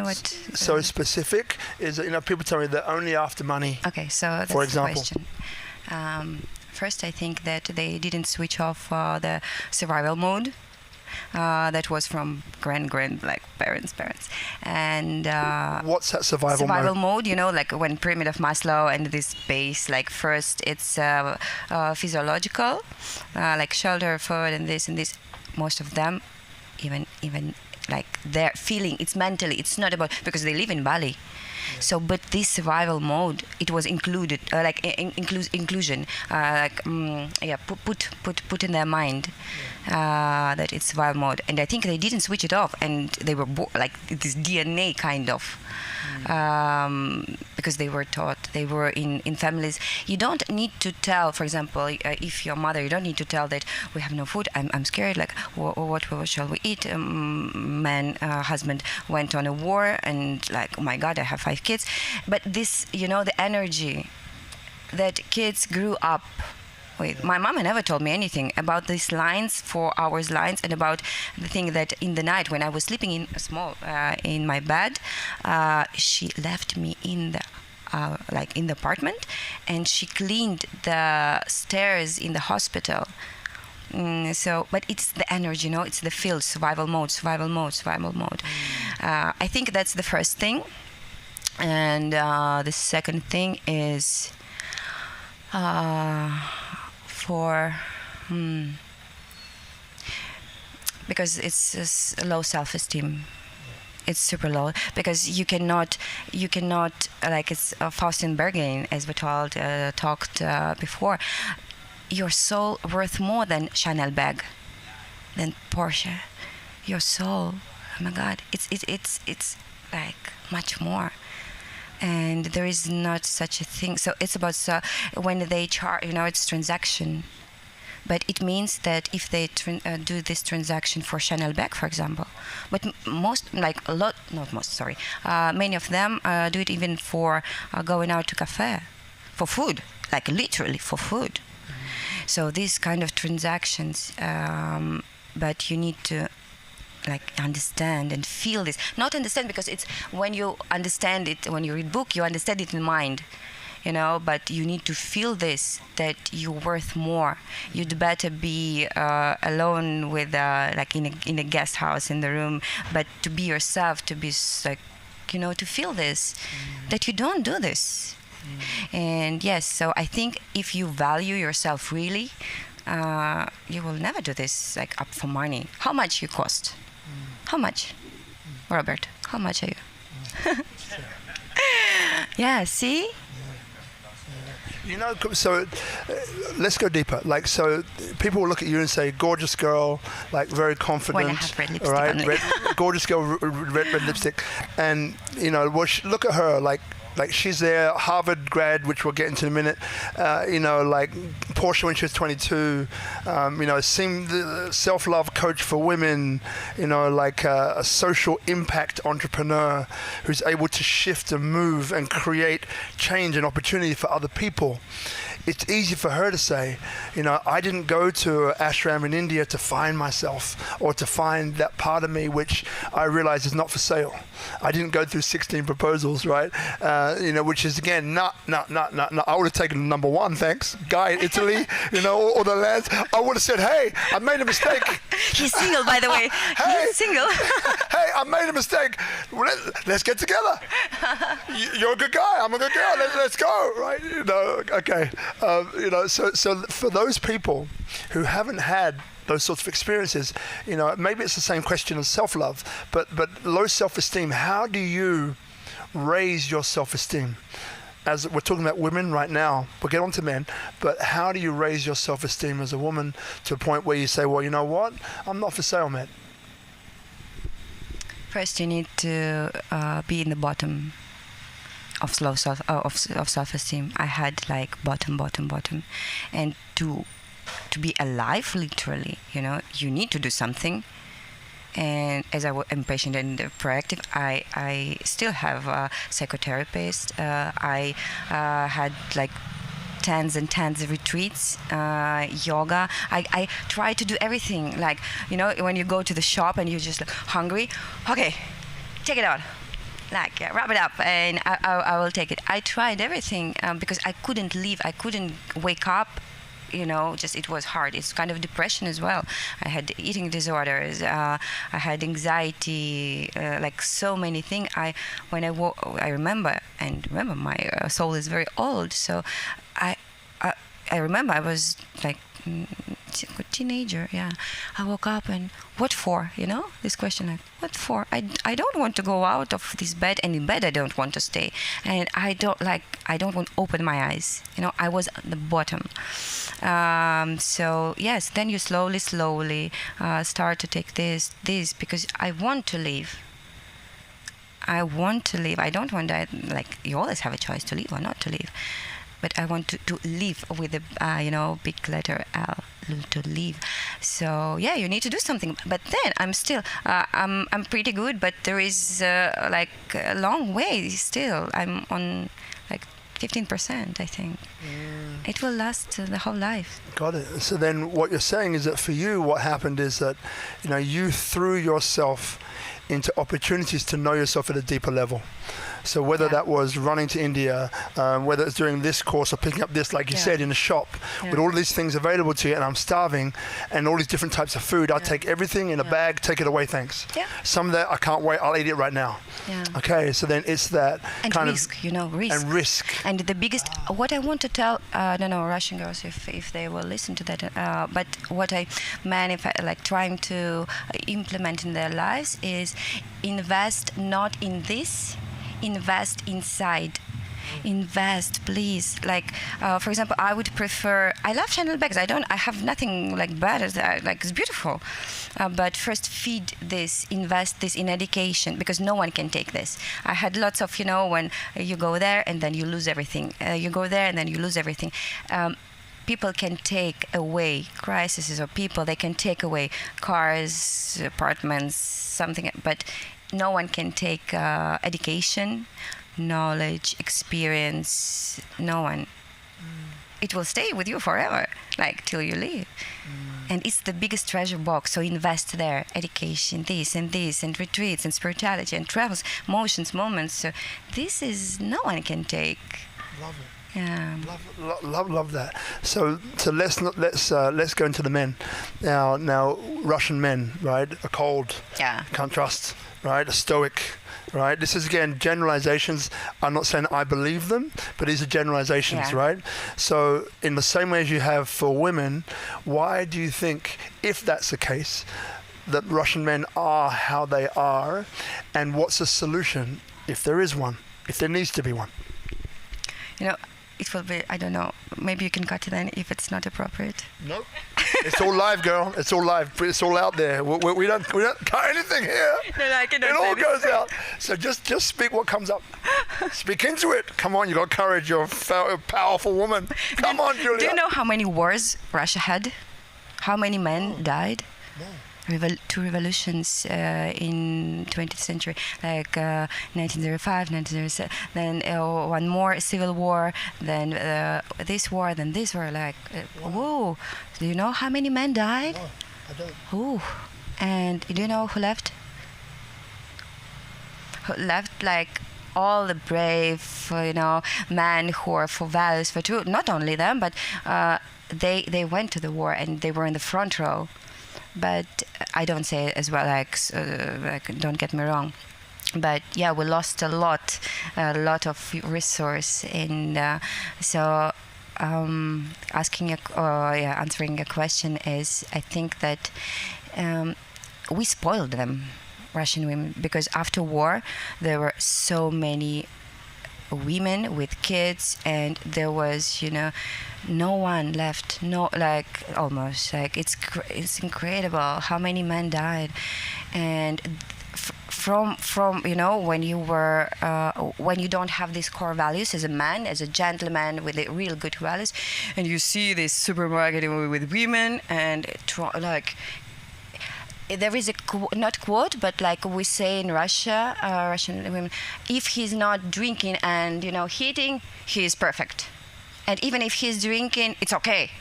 what. So specific is, people tell me they're only after money. Okay, so that's for example. the question. First, I think that they didn't switch off the survival mode. That was from parents. And what's that survival mode? Like when pyramid of Maslow and this base, like first it's physiological, like shelter, food, and this. Most of them, even like they're feeling, it's mentally, it's not about, because they live in Bali. So, but this survival mode, it was included, inclusion, put in their mind that it's survival mode, and I think they didn't switch it off, and they were like this DNA kind of. Because they were taught, they were in families. You don't need to tell, for example, if you're a mother, you don't need to tell that we have no food, I'm scared, like what shall we eat? Husband went on a war, and like, oh my God, I have 5 kids. But this, the energy that kids grew up with. My mama never told me anything about these lines, 4 hours lines, and about the thing that in the night when I was sleeping in my bed, she left me in the apartment, and she cleaned the stairs in the hospital. But it's the energy, it's the field, survival mode. I think that's the first thing, and the second thing is because it's a low self-esteem. It's super low because you cannot like it's Faustin Berghain, as we talked before. Your soul worth more than Chanel bag, than Porsche. Your soul, oh my God, it's like much more. And there is not such a thing. So it's about when they charge, it's transaction. But it means that if they do this transaction for Chanel bag, for example, but many of them do it even for going out to cafe, for food, like literally for food. Mm-hmm. So these kind of transactions, but you need to understand and feel this. Not understand, because it's when you understand it, when you read book, you understand it in mind, but you need to feel this, that you're worth more. You'd better be alone with in a guest house in the room, but to be yourself, to be to feel this, that you don't do this. And yes, so I think if you value yourself really, you will never do this up for money. How much you cost? How much? Robert, how much are you? Yeah, see? So let's go deeper. So people will look at you and say, gorgeous girl, very confident. When I have red lipstick on. Gorgeous girl, red lipstick. And, look at her, she's there, Harvard grad, which we'll get into in a minute. Porsche when she was 22. Seemed the self-love coach for women. A social impact entrepreneur who's able to shift and move and create change and opportunity for other people. It's easy for her to say, I didn't go to ashram in India to find myself or to find that part of me which I realize is not for sale. I didn't go through 16 proposals, right? Which is again not. I would have taken number 1, thanks. Guy in Italy, or the lands. I would have said, hey, I made a mistake. He's single, by the way. Hey, he's single. Hey, I made a mistake. Let's get together. You're a good guy. I'm a good girl. Let's go, right? Okay. So for those people who haven't had those sorts of experiences, maybe it's the same question as self-love, but low self-esteem. How do you raise your self-esteem? As we're talking about women right now, we'll get on to men, but how do you raise your self-esteem as a woman to a point where you say, well, you know what? I'm not for sale, man. First, you need to be in the bottom of self-esteem. I had bottom, and to be alive, literally, you need to do something. And as I was impatient and proactive, I still have a psychotherapist. I had tens and tens of retreats, yoga. I try to do everything. When you go to the shop and you're just hungry, okay, take it out. Wrap it up, and I will take it. I tried everything because I couldn't leave. I couldn't wake up. It was hard. It's kind of depression as well. I had eating disorders. I had anxiety, so many things. I remember my soul is very old. So I remember I was teenager. Yeah, I woke up and what for? This question like what for? I don't want to go out of this bed, and in bed I don't want to stay, and I don't want to open my eyes. I was at the bottom. So yes, then you slowly start to take this because I want to live. I don't want that, like, you always have a choice to leave or not to leave. But I want to live with a, big letter L, to live. So, yeah, you need to do something. But then I'm still, I'm pretty good, but there is, a long way still. I'm on, 15%, I think. It will last the whole life. Got it. So then what you're saying is that for you, what happened is that, you threw yourself into opportunities to know yourself at a deeper level. So whether that was running to India, whether it's doing this course or picking up this, like you said, in a shop with all these things available to you, and I'm starving, and all these different types of food, I'll take everything in a bag, take it away, thanks. Yeah. Some of that, I can't wait, I'll eat it right now. Yeah. Okay, so then it's that and kind risk, of... risk. And risk. And the biggest, what I want to tell, I don't know, Russian girls, if they will listen to that, but what I trying to implement in their lives is invest not in this, invest inside. Invest, please. For example, I would prefer, I love Chanel bags. I have nothing bad as that. It's beautiful. But first feed this, invest this in education, because no one can take this. I had lots of, when you go there and then you lose everything. You go there and then you lose everything. People can take away crises or people, they can take away cars, apartments, something, but no one can take education, knowledge, experience, no one. It will stay with you forever, till you leave. And it's the biggest treasure box, so invest there. Education, this, and retreats, and spirituality, and travels, motions, moments. So this is, no one can take. Love it. Yeah. Love that. So let's go into the men. Now Russian men, right? Are cold. Yeah. Can't trust, right? Are stoic, right? This is again generalizations. I'm not saying I believe them, but these are generalizations, right? So in the same way as you have for women, why do you think, if that's the case, that Russian men are how they are, and what's the solution, if there is one, if there needs to be one? It will be, I don't know, maybe you can cut it then if it's not appropriate. Nope. It's all live, girl. It's all live. It's all out there. We don't cut anything here. No, I cannot. It all goes out. So just speak what comes up. Speak into it. Come on, you got courage. You're a powerful woman. Come on, Julia. Do you know how many wars Russia had? How many men died? No. Two revolutions in 20th century, 1905, 1907, then one more civil war, then this war, then this war. Whoa! Do you know how many men died? No, I don't. Ooh. And do you know who left? Who left all the brave, men who are for values, for truth. Not only them, but they went to the war and they were in the front row. But I don't say it as well, don't get me wrong. But yeah, we lost a lot of resource, and so answering a question is, I think that we spoiled them, Russian women, because after war there were so many women with kids, and there was no one left, almost it's incredible how many men died. And from when you were when you don't have these core values as a man, as a gentleman with real good values, and you see this supermarket with women and there is not quote, but we say in Russia, Russian women, if he's not drinking and eating, he is perfect. And even if he's drinking, it's okay.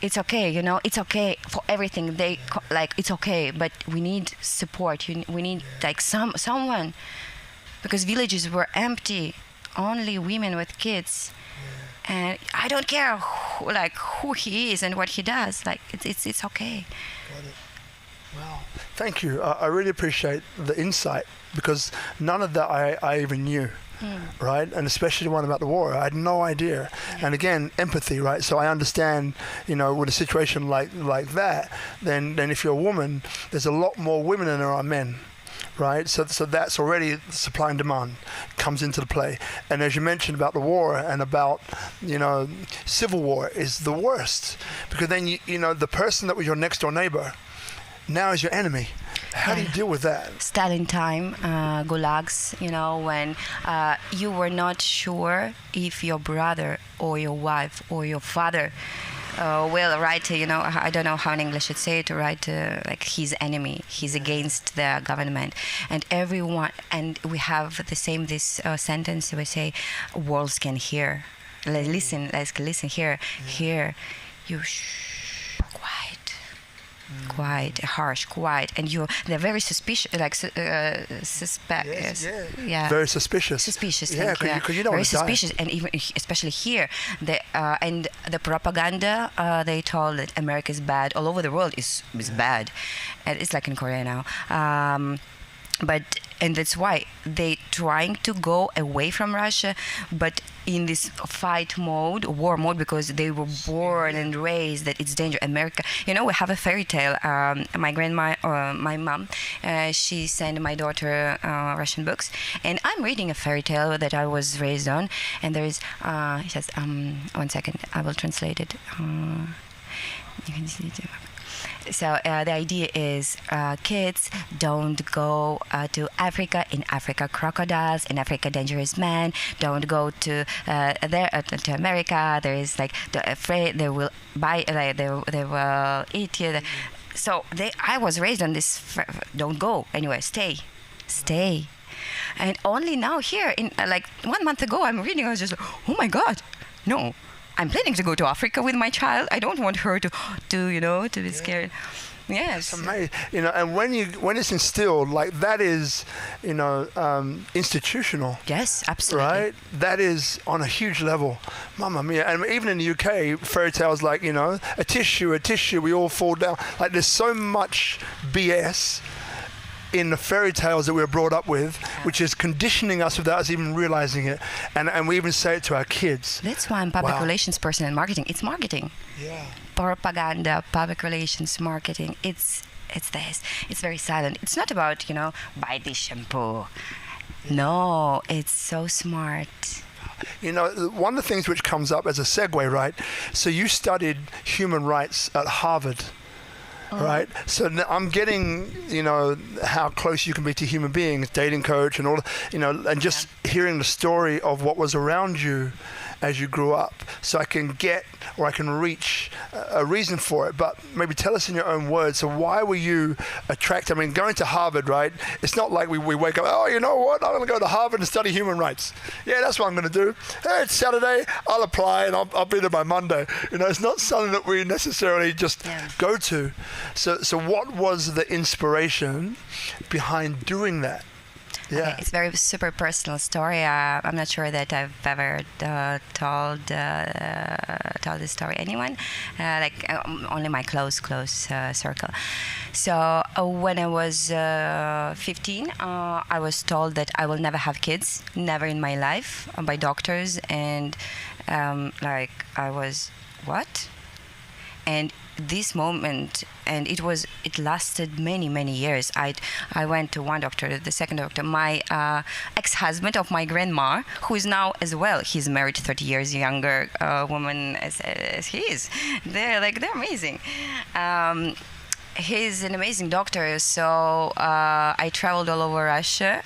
It's okay, it's okay for everything. It's okay, but we need support. We need someone, because villages were empty, only women with kids. And I don't care who he is and what he does. It's okay. Got it. Wow. Thank you. I really appreciate the insight, because none of that I even knew. right? And especially the one about the war. I had no idea. And again, empathy, right? So I understand, with a situation like that, then if you're a woman, there's a lot more women than there are men. Right, so that's already supply and demand comes into the play, and as you mentioned about the war and about civil war is the worst, because then the person that was your next door neighbor now is your enemy. How do you deal with that? Stalin time, gulags, when you were not sure if your brother or your wife or your father will write, I don't know how in English you'd say it, to write like his enemy, he's against the government, and everyone, and we have this sentence we say, worlds can hear, listen here, here, you quiet, harsh, quiet, and they're very suspicious, like suspect. Yes, yeah. Very suspicious. Yeah, because you don't very want to suspicious, die. and even especially here, and the propaganda they told that America is bad all over the world is bad, and it's like in Korea now. And that's why they trying to go away from Russia, but in this war mode, because they were born and raised that it's dangerous. America, we have a fairy tale. My grandma, my mom, she sent my daughter Russian books, and I'm reading a fairy tale that I was raised on, and there is, it says, 1 second, I will translate it. You can see it. So the idea is kids don't go to Africa. In Africa, crocodiles. In Africa, dangerous men. Don't go to to America. There is they're afraid they will buy. They will eat you. So I was raised on this. Don't go anywhere. Stay. And only now here, in 1 month ago, I'm reading. I was just like, oh my God, no. I'm planning to go to Africa with my child. I don't want her to be scared. Yes. It's amazing. And when it's instilled, that is, institutional. Yes, absolutely. Right? That is on a huge level. Mamma mia. And even in the UK, fairy tales like, a tissue, we all fall down. There's so much BS in the fairy tales that we're brought up with, which is conditioning us without us even realizing it, and we even say it to our kids. That's why I'm public relations person and marketing. It's marketing. Yeah. Propaganda, public relations, marketing. It's this. It's very silent. It's not about buy this shampoo. No, it's so smart. One of the things which comes up as a segue, right? So you studied human rights at Harvard. Right, so I'm getting, how close you can be to human beings, dating coach, and all, and just hearing the story of what was around you as you grew up, so I can get, or I can reach a reason for it. But maybe tell us in your own words. So why were you attracted? I mean, going to Harvard, right? It's not like we wake up, oh, you know what? I'm going to go to Harvard and study human rights. Yeah, that's what I'm going to do. Hey, it's Saturday. I'll apply and I'll be there by Monday. It's not something that we necessarily just go to. So what was the inspiration behind doing that? Yeah. Okay, it's very super personal story. I'm not sure that I've ever told this story anyone, only my close circle. So when I was 15, I was told that I will never have kids, never in my life, by doctors, and I was, what? And this moment, and it lasted many years. I went to one doctor, the second doctor, my ex-husband of my grandma, who is now as well, he's married 30 years younger woman as he is. They're amazing. He's an amazing doctor, so I traveled all over Russia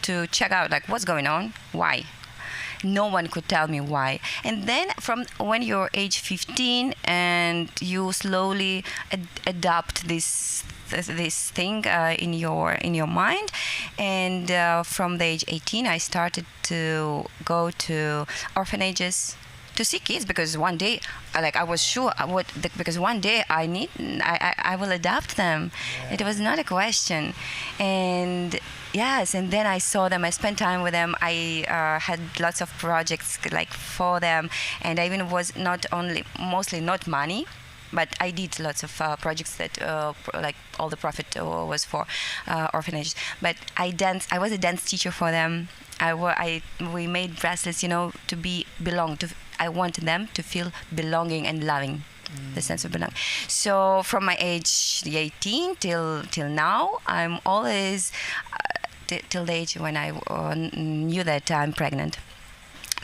to check out what's going on, why. No one could tell me why. And then from when you're age 15 and you slowly adopt this thing in your mind, and from the age 18 I started to go to orphanages to see kids, because one day I was sure because one day I will adopt them. It was not a question. And yes, and then I saw them, I spent time with them, I had lots of projects for them, and I even was mostly not money, but I did lots of projects that all the profit was for orphanages. But I was a dance teacher for them. we made bracelets, to belong to. I want them to feel belonging and loving, the sense of belonging. So from my age 18 till now, I'm always till the age when I knew that I'm pregnant.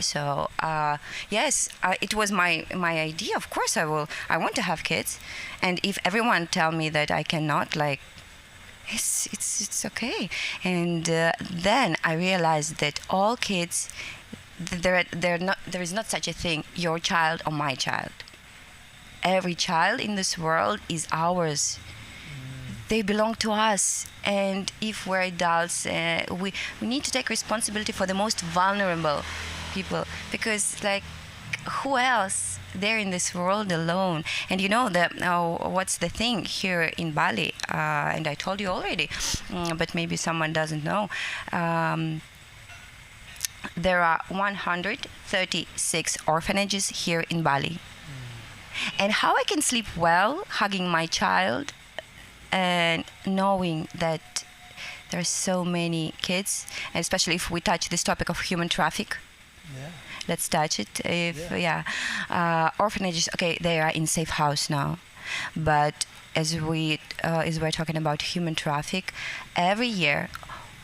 So yes, it was my idea. Of course, I want to have kids, and if everyone tell me that I cannot, like, it's okay. And then I realized that all kids, there is not such a thing, your child or my child. Every child in this world is ours. They belong to us, and if we're adults, we need to take responsibility for the most vulnerable people, because, like, who else there in this world alone? And what's the thing here in Bali, and I told you already, but maybe someone doesn't know. There are 136 orphanages here in Bali. And how I can sleep well hugging my child and knowing that there are so many kids, especially if we touch this topic of human traffic. Yeah. Let's touch it. Orphanages, okay, they are in safe house now, but as we're talking about human traffic, every year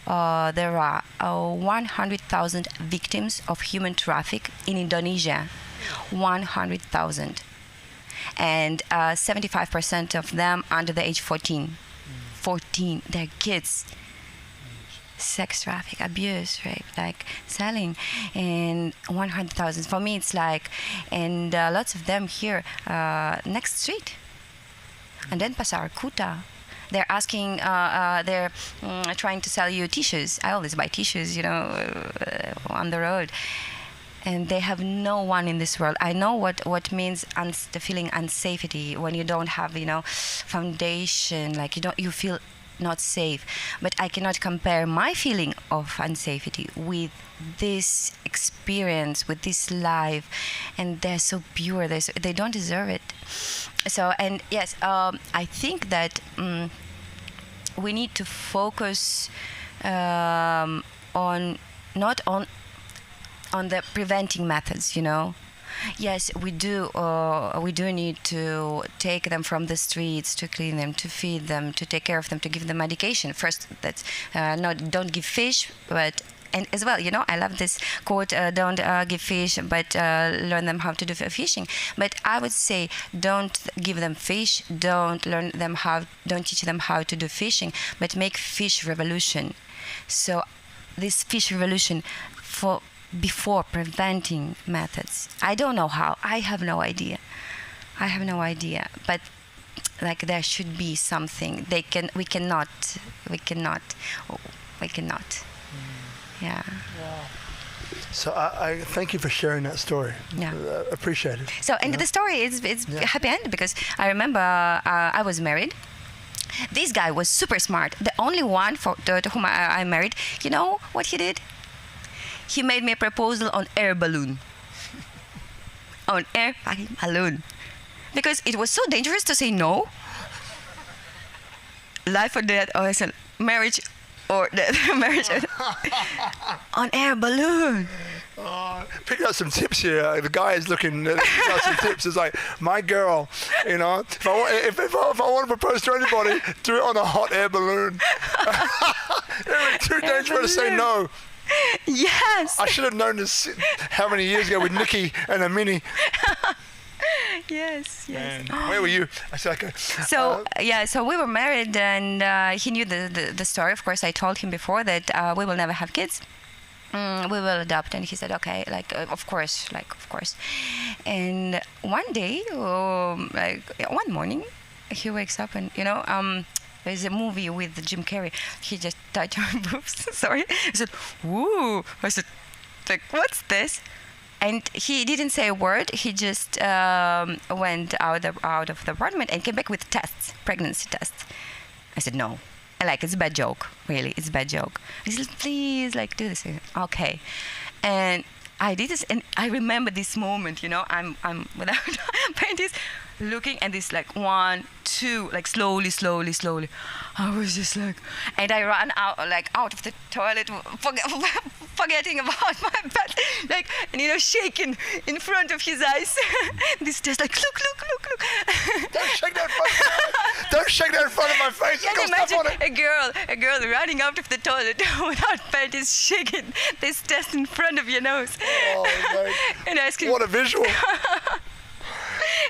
there are 100,000 victims of human traffic in Indonesia. 100,000. And 75% of them under the age 14. 14, they're kids. Sex traffic, abuse, rape, like selling, and 100,000. For me, it's like, and lots of them here next street. And then Pasar Kuta. They're asking, they're trying to sell you tissues. I always buy tissues, on the road. And they have no one in this world. I know what means the feeling unsafety when you don't have, foundation, like you feel not safe. But I cannot compare my feeling of unsafety with this experience, with this life. And they're so pure, they don't deserve it. So, and yes, I think that we need to focus on not on the preventing methods, Yes, we do need to take them from the streets, to clean them, to feed them, to take care of them, to give them medication. First, that's don't give fish, and as well, I love this quote, don't give fish, but learn them how to do fishing. But I would say, don't give them fish, don't teach them how to do fishing, but make fish revolution. So this fish revolution before preventing methods. I don't know how. I have no idea. But like, there should be something. We cannot. Yeah. Wow. So I thank you for sharing that story. Yeah. Appreciate it. So, and the story is a happy end, because I remember I was married. This guy was super smart. The only one to whom I married. You know what he did? He made me a proposal on air balloon. On air fucking balloon. Because it was so dangerous to say no. Life or death, or marriage or death. Marriage on air balloon. Pick up some tips here. The guy is looking pick up some tips. It's like, my girl, if I want to propose to anybody, do it on a hot air balloon. It was too dangerous to say no. Yes. I should have known this how many years ago with Nikki and a Mini. Yes. Man, where were you? I said, okay. So we were married, and he knew the story. Of course, I told him before that we will never have kids. We will adopt, and he said, okay, of course. And one day, one morning, he wakes up and there's a movie with Jim Carrey. He just touched her boobs. Sorry. I said, "Woo!" I said, "Like, what's this?" And he didn't say a word. He just went out of the apartment and came back with tests, pregnancy tests. I said, "No." It's a bad joke. Really, it's a bad joke. He said, "Please, do this." Said, okay. And I did this, and I remember this moment. I'm without panties, looking at this 1, 2, slowly. I was just and I ran out of the toilet, forgetting about my pet, like, and shaking in front of his eyes. This test, like, look. Don't shake that in front of my face. Don't shake that in front of my face. Can you imagine a girl running out of the toilet without pet is shaking this test in front of your nose? Oh, and asking, what a visual.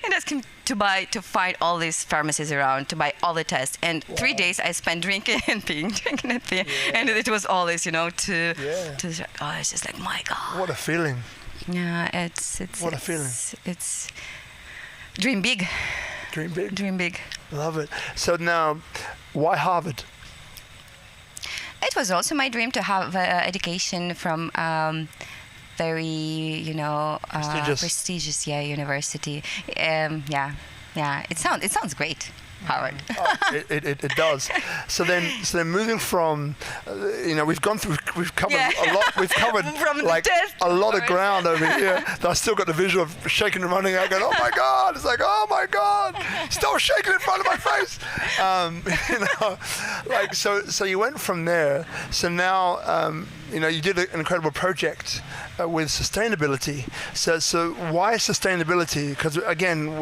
And ask him to find all these pharmacies around, to buy all the tests. And 3 days I spent drinking and peeing. And it was always, it's just like, my God. What a feeling. Yeah, it's what a feeling. It's dream big. Dream big. Dream big. Love it. So now, why Harvard? It was also my dream to have education from very, prestigious university. It sounds great. Howard. It does. So then moving from, we've covered a lot. We've covered like a lot of ground over here. I still got the visual of shaking and running out, going, "Oh my God!" It's like, "Oh my God!" Stop shaking in front of my face. So you went from there. So now, you did an incredible project with sustainability. So why sustainability? Because again,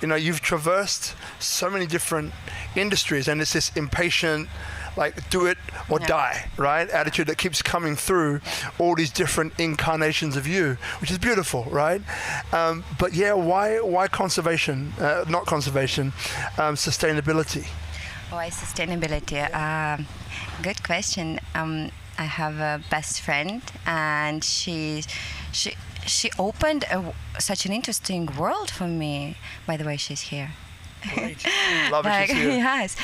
you've traversed so many different industries, and it's this impatient, like, do it or die, right? Attitude that keeps coming through all these different incarnations of you, which is beautiful, right? Why conservation? Not conservation, sustainability. Why sustainability? Good question. I have a best friend, and she opened such an interesting world for me. By the way, she's here. Great. Love it. She's here. Yes.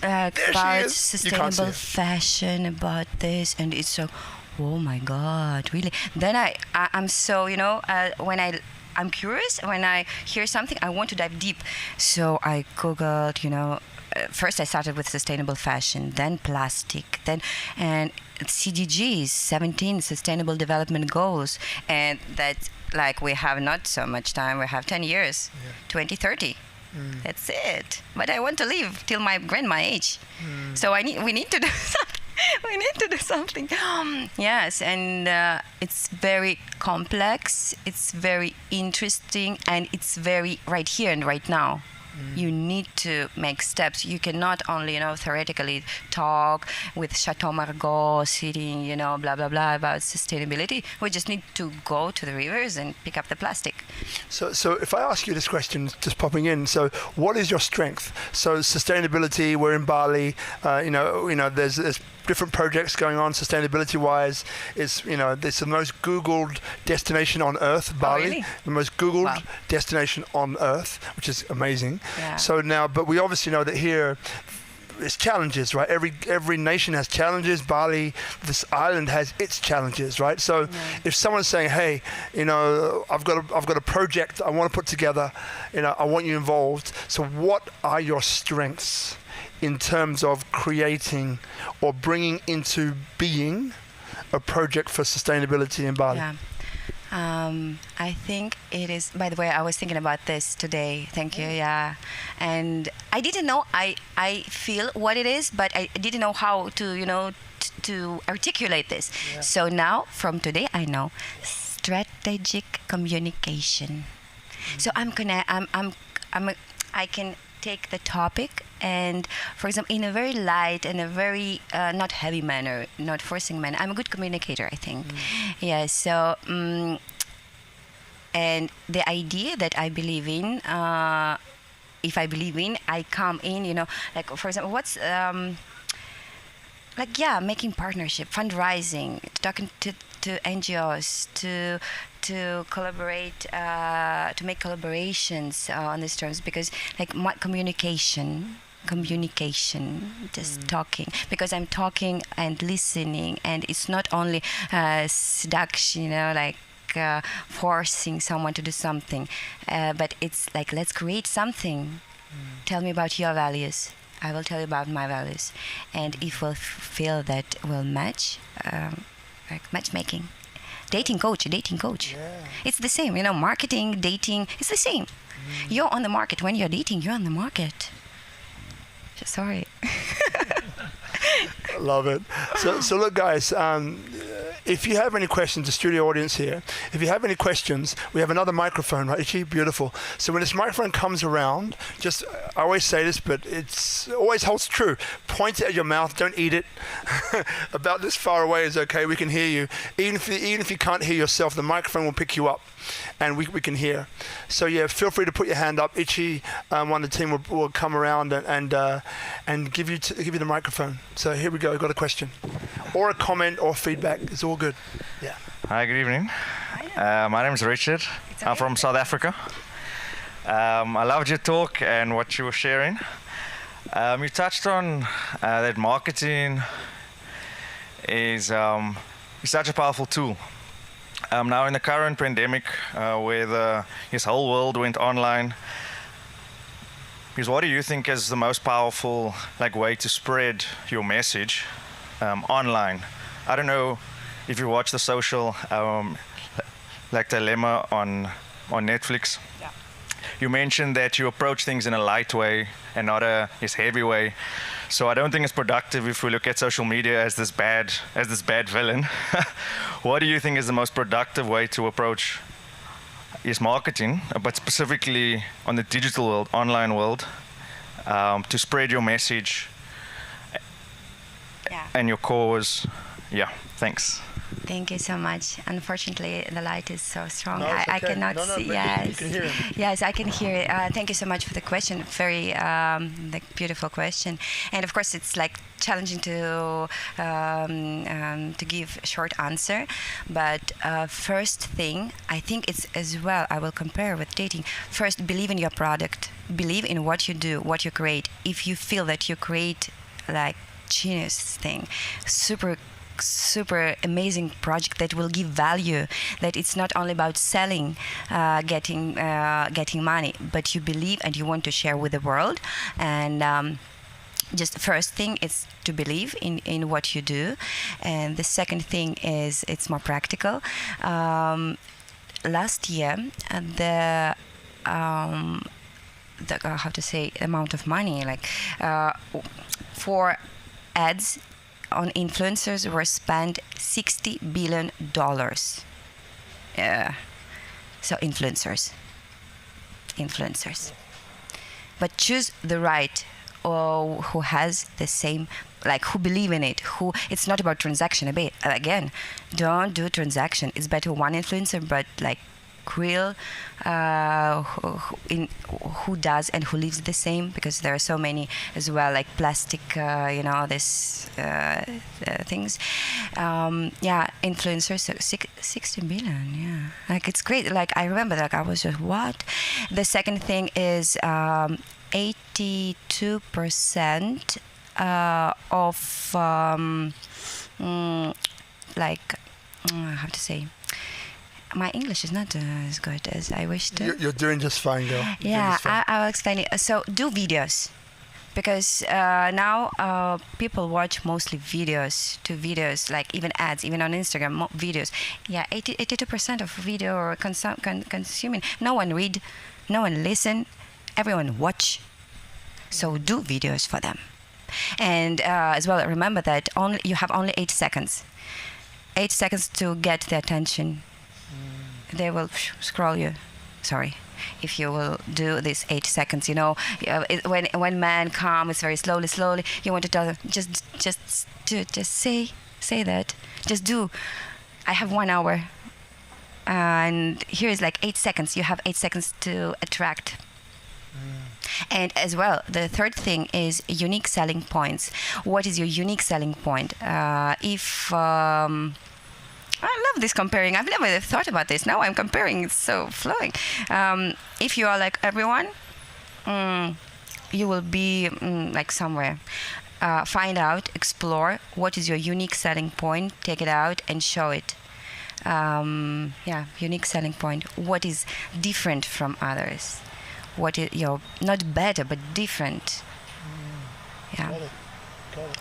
About sustainable fashion, about this, and it's so, oh my God, really. Then I'm so, when I'm curious, when I hear something, I want to dive deep. So I Googled, first I started with sustainable fashion, then plastic, and CDGs, 17 Sustainable Development Goals, and that's like we have not so much time. We have 10 years, 2030. That's it. But I want to live till my grandma age. So we need to do something. We need to do something. Yes, and it's very complex. It's very interesting, and it's very right here and right now. You need to make steps. You cannot only, theoretically talk with Chateau Margaux, sitting, blah, blah, blah, about sustainability. We just need to go to the rivers and pick up the plastic. So if I ask you this question, just popping in, so what is your strength? So sustainability, we're in Bali, there's different projects going on sustainability-wise. It's the most Googled destination on Earth, Bali. Oh, really? The most Googled destination on Earth, which is amazing. Yeah. So now, but we obviously know that here there's challenges, right? Every nation has challenges. Bali, this island, has its challenges, right? So if someone's saying, "Hey, I've got a project I want to put together, I want you involved." So what are your strengths in terms of creating or bringing into being a project for sustainability in Bali? Yeah. I think it is, by the way, I was thinking about this today. Thank you. Yeah. And I didn't know I feel what it is, but I didn't know how to, to articulate this. Yeah. So now, from today, I know strategic communication. So I can take the topic and, for example, in a very light and a very not heavy manner, not forcing manner. I'm a good communicator, I think. Yeah. So, and the idea that I believe in, if I believe in, I come in. Like, for example, what's making partnership, fundraising, talking to NGOs, to collaborate, to make collaborations on these terms, because like communication, just talking, because I'm talking and listening, and it's not only seduction, forcing someone to do something, but it's like, let's create something. Tell me about your values. I will tell you about my values, and if we'll feel that we'll match, like matchmaking. Dating coach. Yeah. It's the same, marketing, dating, it's the same. You're on the market. When you're dating, you're on the market. Sorry. Love it. So look, guys, if you have any questions, the studio audience here, if you have any questions, we have another microphone, right? Itchy, beautiful. So when this microphone comes around, just, I always say this, but it's always holds true. Point it at your mouth, don't eat it. About this far away is okay, we can hear you. Even if you can't hear yourself, the microphone will pick you up and we can hear. So yeah, feel free to put your hand up. Itchy, one of the team will come around and give you the microphone. So here we go, got a question. Or a comment or feedback, it's all good. Yeah. Hi, good evening. My name is Richard. I'm from South Africa. I loved your talk and what you were sharing. You touched on that marketing is such a powerful tool. Now in the current pandemic, where this whole world went online, because what do you think is the most powerful way to spread your message online? I don't know if you watch The Social Dilemma on Netflix. Yeah. You mentioned that you approach things in a light way and not a heavy way. So I don't think it's productive if we look at social media as this bad villain. What do you think is the most productive way to approach marketing, but specifically on the digital world, online world, to spread your message and your cause? Yeah, thanks. Thank you so much. Unfortunately, the light is so strong. No, it's okay. I cannot see. Yes. You can hear him. Yes, I can hear it. Thank you so much for the question. Very beautiful question. And of course, it's challenging to give a short answer. But first thing, I think it's as well, I will compare with dating. First, believe in your product. Believe in what you do, what you create. If you feel that you create genius thing, super amazing project that will give value, that it's not only about selling, getting money, but you believe and you want to share with the world. And just the first thing is to believe in what you do, and the second thing is it's more practical. Last year, the amount of money for ads on influencers were spent $60 billion. So influencers. But choose the right, who has the same, who believe in it, it's not about transaction. Again, don't do transaction. It's better one influencer, but real, who does and who lives the same, because there are so many as well, plastic, this things. Influencers, so 60 billion, it's great. I remember, I was just, what? The second thing is 82% of, how to say, my English is not as good as I wish to. You're doing just fine, girl. Yeah, I'll explain it. So do videos, because now people watch mostly videos, even ads, even on Instagram, videos. Yeah, 82% of video or consuming. No one read, no one listen, everyone watch. So do videos for them. And as well, remember that you have only 8 seconds. 8 seconds to get the attention. They will scroll you. Sorry, if you will do this 8 seconds. When man comes very slowly, you want to tell them just say that. Just do. I have 1 hour, and here is 8 seconds. You have 8 seconds to attract. And as well, the third thing is unique selling points. What is your unique selling point? I love this comparing. I've never thought about this. Now I'm comparing. It's so flowing. If you are like everyone, you will be somewhere. Find out, explore what is your unique selling point. Take it out and show it. Unique selling point. What is different from others? What is not better but different? Yeah. Got it.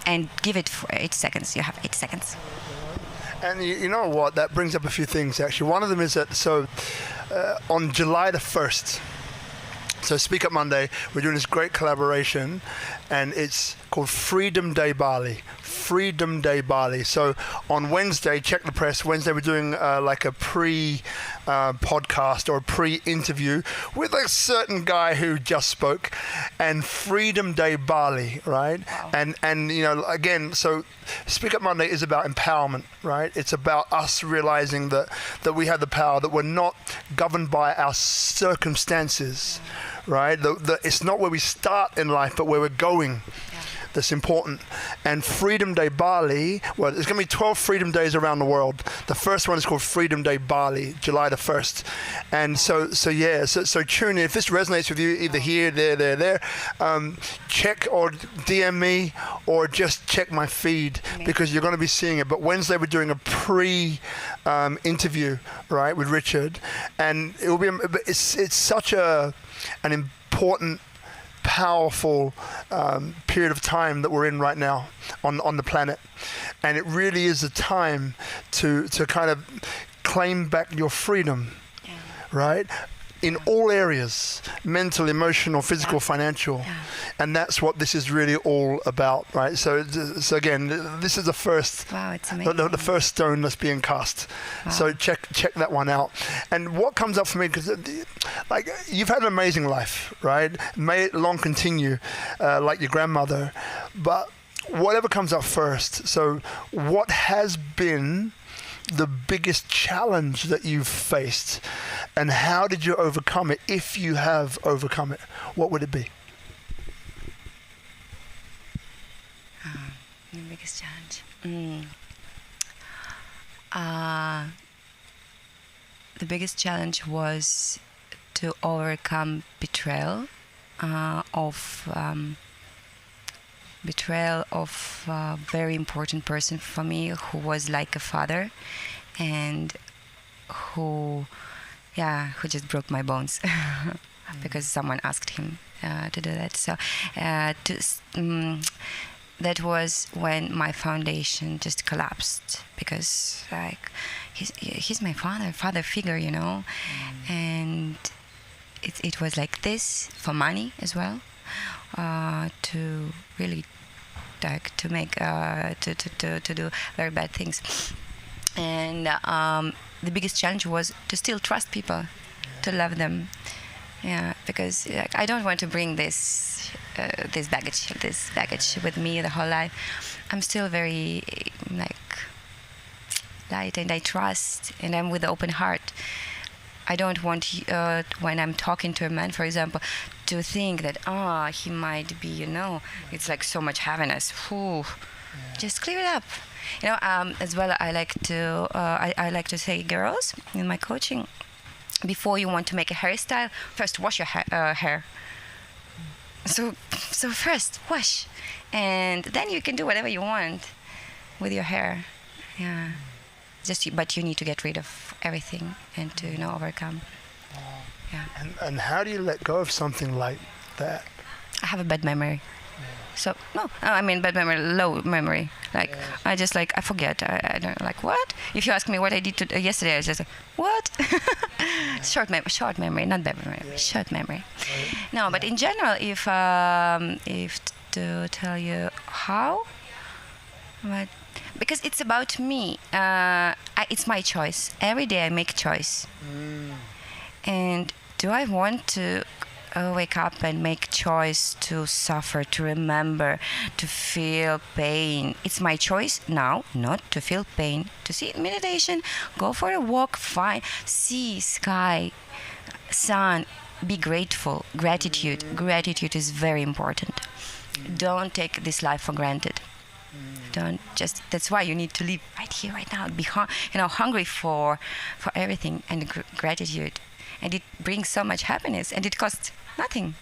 And give it for 8 seconds. You have 8 seconds. And you know what? That brings up a few things, actually. One of them is that, on July the 1st, So SpeakuP Monday, we're doing this great collaboration, and it's called Freedom Day Bali. Freedom Day Bali. So on Wednesday, check the press. Wednesday, we're doing like a pre-podcast or a pre-interview with a certain guy who just spoke, and Freedom Day Bali, right? Wow. And you know, again, so SpeakuP Monday is about empowerment, right? It's about us realizing that we have the power, that we're not governed by our circumstances, right? It's not where we start in life, but where we're going. That's important. And Freedom Day Bali, well, there's going to be 12 Freedom Days around the world. The first one is called Freedom Day Bali, July the 1st. And so tune in. If this resonates with you, either here, there, check or DM me or just check my feed, because you're going to be seeing it. But Wednesday, we're doing a pre-interview, right, with Richard. And it will be, it's such an important, powerful period of time that we're in right now on the planet, and it really is a time to kind of claim back your freedom, right, in all areas: mental, emotional, physical, financial. And that's what this is really all about, right? So again, this is the first, wow, it's amazing. the first stone that's being cast. Wow. So check that one out. And what comes up for me, because like, you've had an amazing life, right? May it long continue, like your grandmother. But whatever comes up first. So what has been the biggest challenge that you've faced, and how did you overcome it? If you have overcome it, what would it be? The biggest challenge. The biggest challenge was to overcome betrayal of a very important person for me, who was like a father, and who just broke my bones because someone asked him to do that. So that was when my foundation just collapsed, because like he's my father figure, you know. And it was like this for money as well, to really like to make to do very bad things. And the biggest challenge was to still trust people, to love them. Yeah, because like, I don't want to bring this baggage with me the whole life. I'm still very like light, and I trust, and I'm with an open heart. I don't want when I'm talking to a man, for example, to think that he might be, you know, it's like so much heaviness. Just clear it up. You know, as well, I like to say, girls, in my coaching, before you want to make a hairstyle, first wash your hair. So first wash, and then you can do whatever you want with your hair. Yeah, but you need to get rid of everything and to, you know, overcome. Yeah. And how do you let go of something like that? I have a bad memory. So I mean bad memory, low memory. Like I just like I forget. I don't like what. If you ask me what I did yesterday, I just like what. Short memory, not bad memory. Short memory. No, but in general, if to tell you how, but because it's about me. It's my choice. Every day I make a choice. And do I want to wake up and make choice to suffer, to remember, to feel pain? It's my choice now not to feel pain, to see meditation, go for a walk, fine, see sky, sun, be grateful. Gratitude is very important. Don't take this life for granted. That's why you need to live right here, right now, be hungry for everything, and gratitude. And it brings so much happiness, and it costs nothing.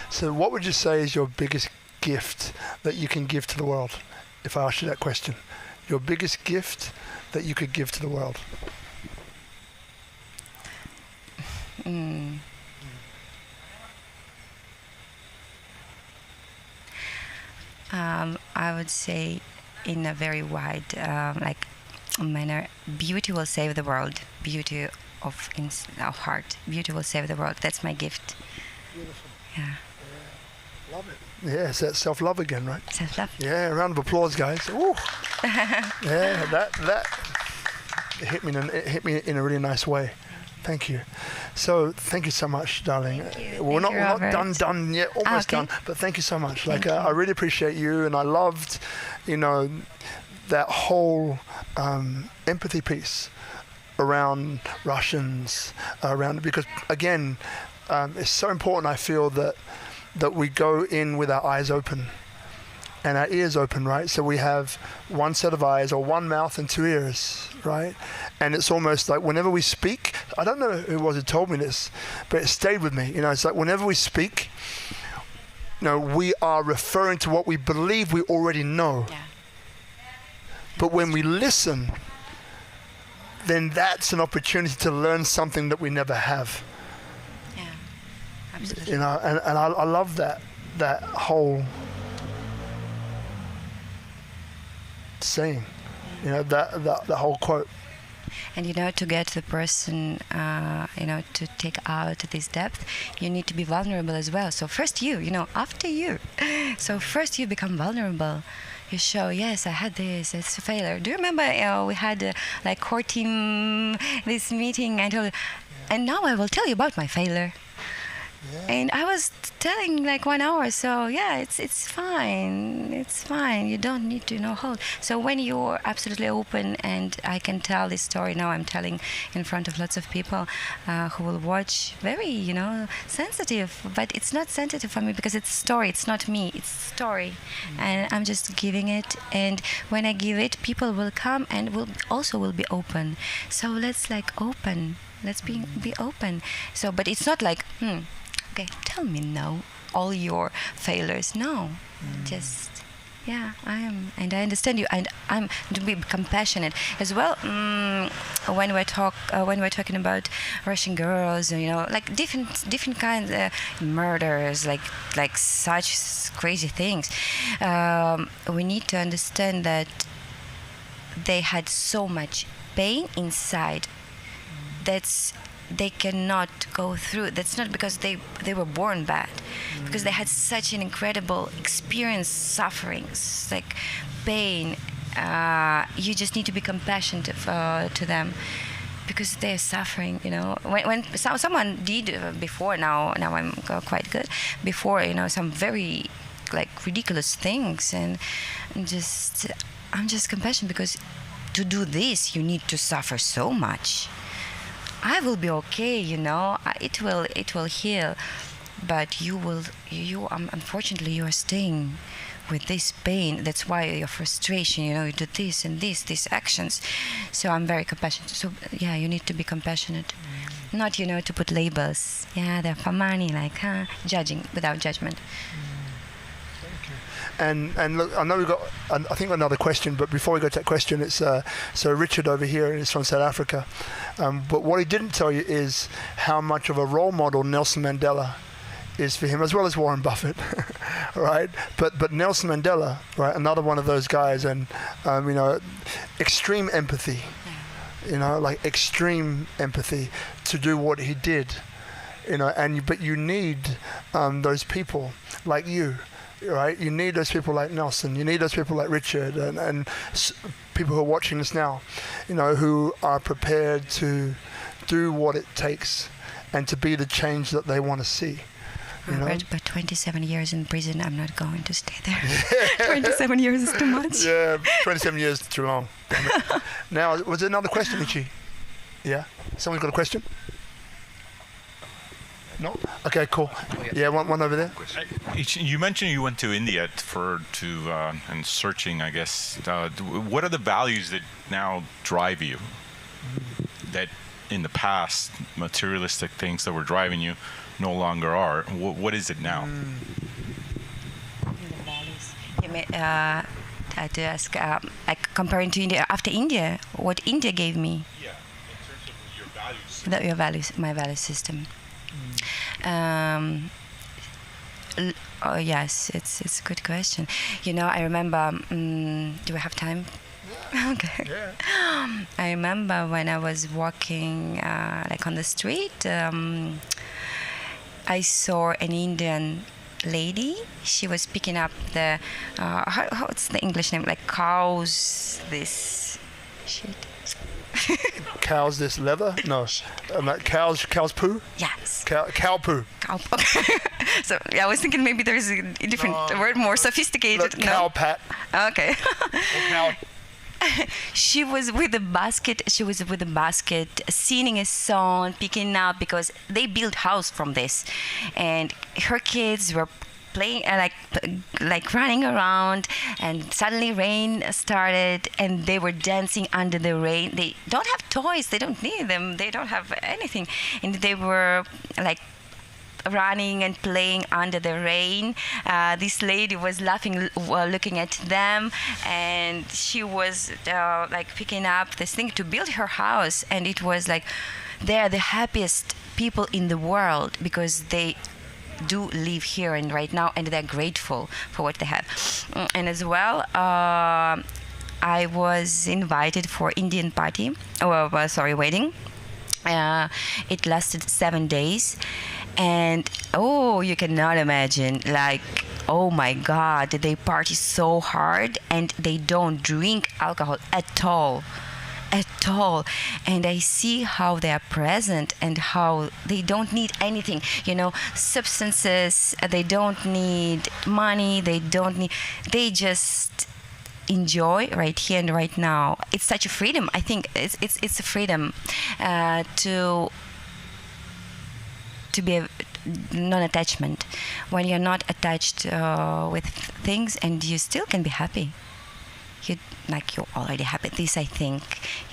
So what would you say is your biggest gift that you can give to the world? If I ask you that question, your biggest gift that you could give to the world? I would say, in a very wide manner, beauty will save the world. Beauty of our heart. Beauty will save the world. That's my gift. Beautiful. Yeah. Love it. Yeah, it's that self-love again, right? Self-love. Yeah, a round of applause, guys. Ooh. Yeah, that it hit me in a really nice way. Thank you. So thank you so much, darling. We're not done yet, almost done. But thank you so much. I really appreciate you, and I loved, that whole empathy piece around Russians, because again, it's so important. I feel that we go in with our eyes open and our ears open, right? So we have one set of eyes or one mouth and two ears, right? And it's almost like whenever we speak, I don't know who it was who told me this, but it stayed with me. It's like whenever we speak, we are referring to what we believe we already know. Yeah. But when we listen, then that's an opportunity to learn something that we never have. Yeah, absolutely. And I love that whole saying, that whole quote. And to get the person, to take out this depth, you need to be vulnerable as well. So first after you. So first you become vulnerable. You show, yes, I had this, it's a failure. Do you remember we had core team, this meeting, and now I will tell you about my failure. Yeah. And I was telling 1 hour, so yeah, it's fine. It's fine. You don't need to hold. So when you're absolutely open, and I can tell this story now, I'm telling in front of lots of people who will watch, very, sensitive, but it's not sensitive for me because it's story. It's not me. It's story, and I'm just giving it. And when I give it, people will come and will be open. So let's open. Let's be open. So, but it's not okay, tell me now all your failures. No, just, yeah, I am, and I understand you, and I'm to be compassionate as well. When we're talking about Russian girls, different kinds of murders, like such crazy things, we need to understand that they had so much pain inside. They cannot go through. That's not because they were born bad, because they had such an incredible experience, sufferings, pain. You just need to be compassionate to them because they're suffering. When someone did before, now I'm quite good. Before, some very ridiculous things, and I'm just compassionate because to do this you need to suffer so much. I will be okay, it will heal, but unfortunately you are staying with this pain. That's why your frustration, you do this and these actions. So I'm very compassionate. So yeah, you need to be compassionate, not to put labels. Yeah, they're for money, judging without judgment. And look, I know we've got, I think, another question, but before we go to that question, it's so Richard over here is from South Africa. But what he didn't tell you is how much of a role model Nelson Mandela is for him, as well as Warren Buffett, right? But Nelson Mandela, right, another one of those guys, and extreme empathy, extreme empathy to do what he did, but you need those people like you. Right, you need those people like Nelson. You need those people like Richard, and people who are watching this now, who are prepared to do what it takes and to be the change that they want to see. But 27 years in prison, I'm not going to stay there. 27 years is too much. Yeah, 27 years is too long. Now, was there another question, Michi? Yeah, someone's got a question? No? Okay, cool. Yeah, one over there. You mentioned you went to India and searching, I guess. What are the values that now drive you? That in the past, materialistic things that were driving you no longer are. What is it now? The values. You may, I had to ask, comparing to India, after India, what India gave me? Yeah, in terms of your values. Your values, my value system. Yes, it's a good question. I remember. Do we have time? Okay. Yeah. I remember when I was walking like on the street, I saw an Indian lady. She was picking up the what's the English name? Like cows. This shit. Cows this leather? No. Like cow's poo? Yes. Cow poo. Cow. Okay. So yeah, I was thinking maybe there is a different word, more sophisticated. Like cow pat. Okay. Cow. She was with a basket. She was with a basket, singing a song, picking up because they built house from this, and her kids were playing like running around, and suddenly rain started, and they were dancing under the rain. They don't have toys. They don't need them. They don't have anything, and they were like running and playing under the rain. This lady was laughing looking at them, and she was like picking up this thing to build her house, and it was like they're the happiest people in the world because they do live here and right now, and they're grateful for what they have. And as well, I was invited for Indian party, wedding. It lasted 7 days, and you cannot imagine, like, oh my God, they party so hard, and they don't drink alcohol at all. And I see how they are present and how they don't need anything, substances. They don't need money. They just enjoy right here and right now. It's such a freedom. I think it's a freedom to be a non-attachment, when you're not attached with things, and you still can be happy. You're already happy. This, I think,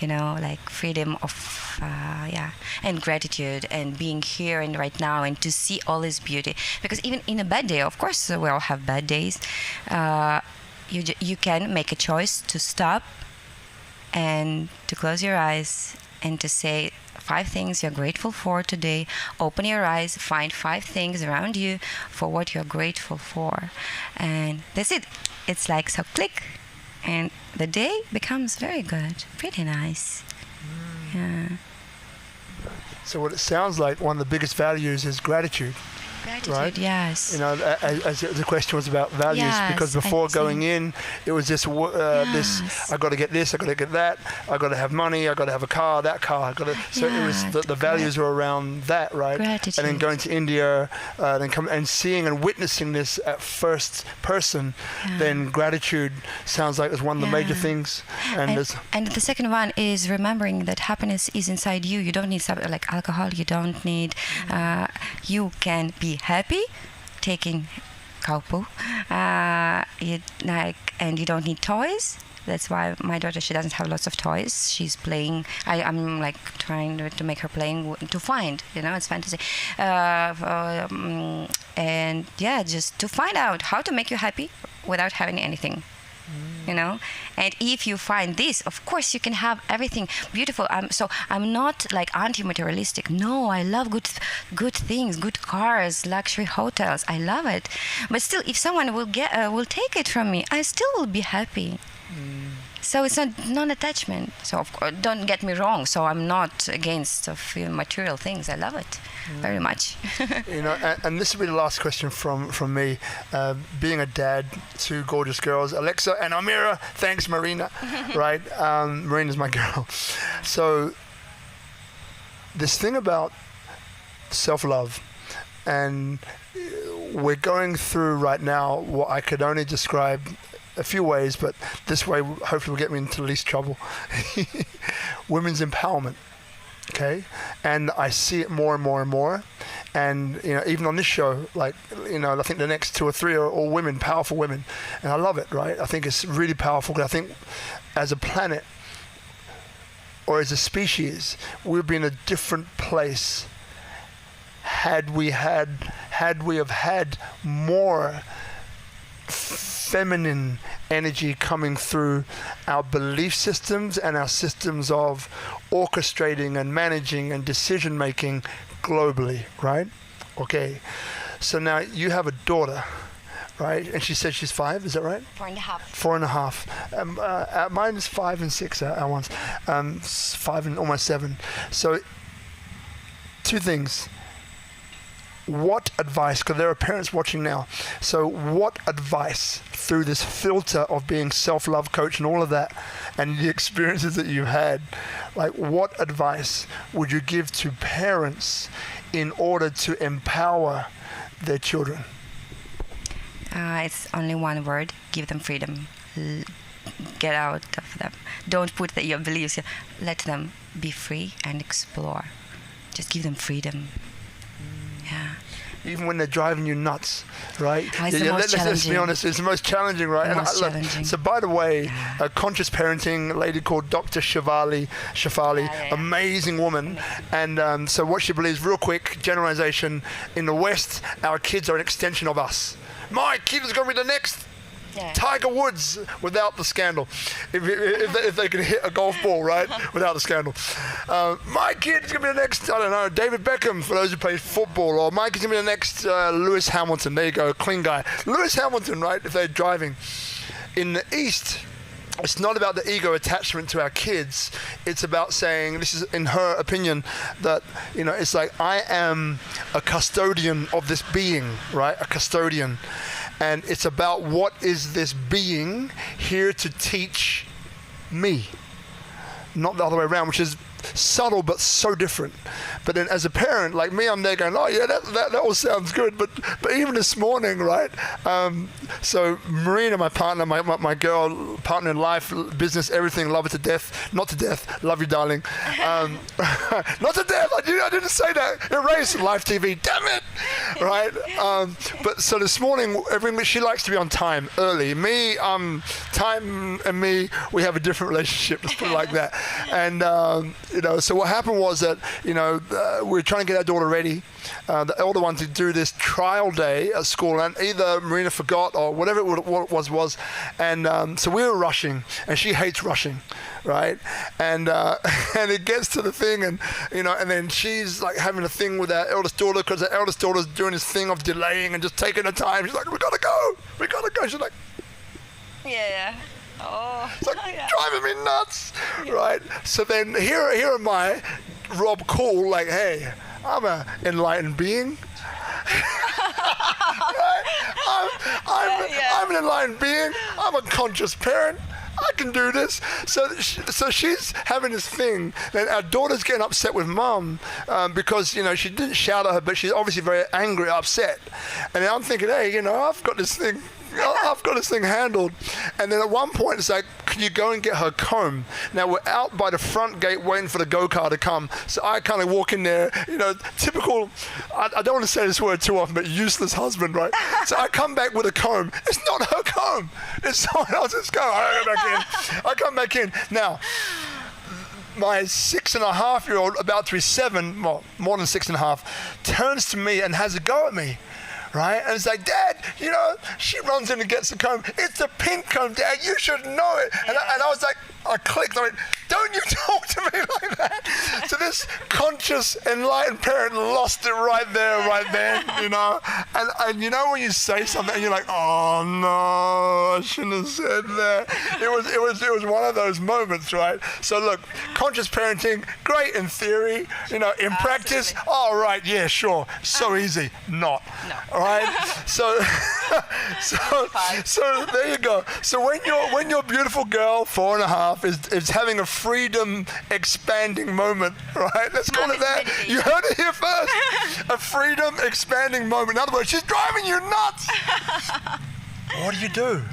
like freedom of and gratitude, and being here and right now, and to see all this beauty. Because even in a bad day, of course we all have bad days, you can make a choice to stop and to close your eyes and to say 5 things you're grateful for today. Open your eyes, find 5 things around you for what you're grateful for, and that's it. It's like so, click, and the day becomes very good, pretty nice. Yeah. So what it sounds like, one of the biggest values is gratitude. Gratitude, right? Yes. As the question was about values, Yes, because before going in, it was this, Yes. I got to get this, I got to get that, I got to have money, I got to have a car, that car, so it was the values were around that, right? Gratitude. And then going to India, then come and seeing and witnessing this at first person, then gratitude sounds like it's one of the major things. And the second one is remembering that happiness is inside you. You don't need something like alcohol. You don't need. You can be happy taking kaupu, and you don't need toys. That's why my daughter, she doesn't have lots of toys. She's playing. I'm like trying to make her playing to find. It's fantasy, and just to find out how to make you happy without having anything. And if you find this, of course you can have everything beautiful. I'm not like anti-materialistic. No, I love good things, good cars, luxury hotels. I love it. But still, if someone will take it from me, I still will be happy. So it's not non-attachment. So of course, don't get me wrong. So I'm not against material things. I love it very much. And this will be the last question from me. Being a dad, 2 gorgeous girls, Alexa and Amira. Thanks, Marina. Right? Marina's my girl. So this thing about self-love, and we're going through right now what I could only describe a few ways, but this way hopefully will get me into the least trouble. Women's empowerment, okay? And I see it more and more and more. And even on this show, like I think the next 2 or 3 are all women, powerful women, and I love it. Right? I think it's really powerful. I think as a planet or as a species, we'd be in a different place had we have had more feminine energy coming through our belief systems and our systems of orchestrating and managing and decision making globally, right? Okay. So now you have a daughter, right? And she said she's 5. Is that right? 4.5. 4.5. Mine is 5 and 6. Our one's 5 and almost 7. So, 2 things. What advice, because there are parents watching now, so what advice through this filter of being self-love coach and all of that and the experiences that you've had, like what advice would you give to parents in order to empower their children? It's only one word: give them freedom. Get out of them. Don't put your beliefs. Let them be free and explore. Just give them freedom. Yeah. Even when they're driving you nuts, right? It's the most let's be honest, it's the most challenging, right? Most challenging. So by the way, conscious parenting, a lady called Dr. Shafali, amazing woman. And so what she believes, real quick, generalization, in the West, our kids are an extension of us. My kid is going to be the next Tiger Woods without the scandal. If they can hit a golf ball, right, without the scandal. My kid's going to be the next, I don't know, David Beckham, for those who play football, or my kid's going to be the next Lewis Hamilton. There you go, clean guy. Lewis Hamilton, right, if they're driving. In the East, it's not about the ego attachment to our kids. It's about saying, this is in her opinion, that, it's like, I am a custodian of this being, right? A custodian. And it's about what is this being here to teach me, not the other way around, which is subtle but so different. But then as a parent, like me, I'm there going, oh yeah, that all sounds good. But even this morning, right? So Marina, my partner, my girl, partner in life, business, everything, love her to death. Not to death, love you, darling. Not to death, I didn't say that. Erase live TV, damn it, right? But so this morning, she likes to be on time, early. Me, time and me, we have a different relationship, let's put it like that. And so what happened was that, we were trying to get our daughter ready, the elder one, to do this trial day at school, and either Marina forgot or whatever it was, and so we were rushing, and she hates rushing, right? And and it gets to the thing, and and then she's like having a thing with our eldest daughter, because our eldest daughter's doing this thing of delaying and just taking her time. She's like, we gotta go. She's like, yeah. Oh, it's like driving me nuts, right? So then here am I, Rob Cool, like, hey, I'm an enlightened being. Right? I'm an enlightened being. I'm a conscious parent. I can do this. So she's having this thing. Then our daughter's getting upset with mum because, she didn't shout at her, but she's obviously very angry, upset. And then I'm thinking, hey, I've got this thing handled. And then at one point it's like, can you go and get her comb? Now we're out by the front gate waiting for the go-kart to come. So I kind of walk in there, typical, I don't want to say this word too often, but useless husband, right? So I come back with a comb. It's not her comb. It's someone else's comb. I come back in. Now, my 6.5-year-old, about to be 7, well, more than 6.5, turns to me and has a go at me. Right? And it's like, Dad, she runs in and gets the comb. It's a pink comb, Dad. You should know it. And I was like, I clicked. I went, don't you talk to me like that. So this conscious, enlightened parent lost it right there, right then, And when you say something and you're like, oh no, I shouldn't have said that. It was one of those moments, right? So look, conscious parenting, great in theory, in practice, all right, yeah, sure, so easy, not. No. All right? So there you go. So when your beautiful girl, 4.5, is having a freedom expanding moment, right? Let's call it that. You heard it here first. A freedom expanding moment. In other words, she's driving you nuts. What do you do?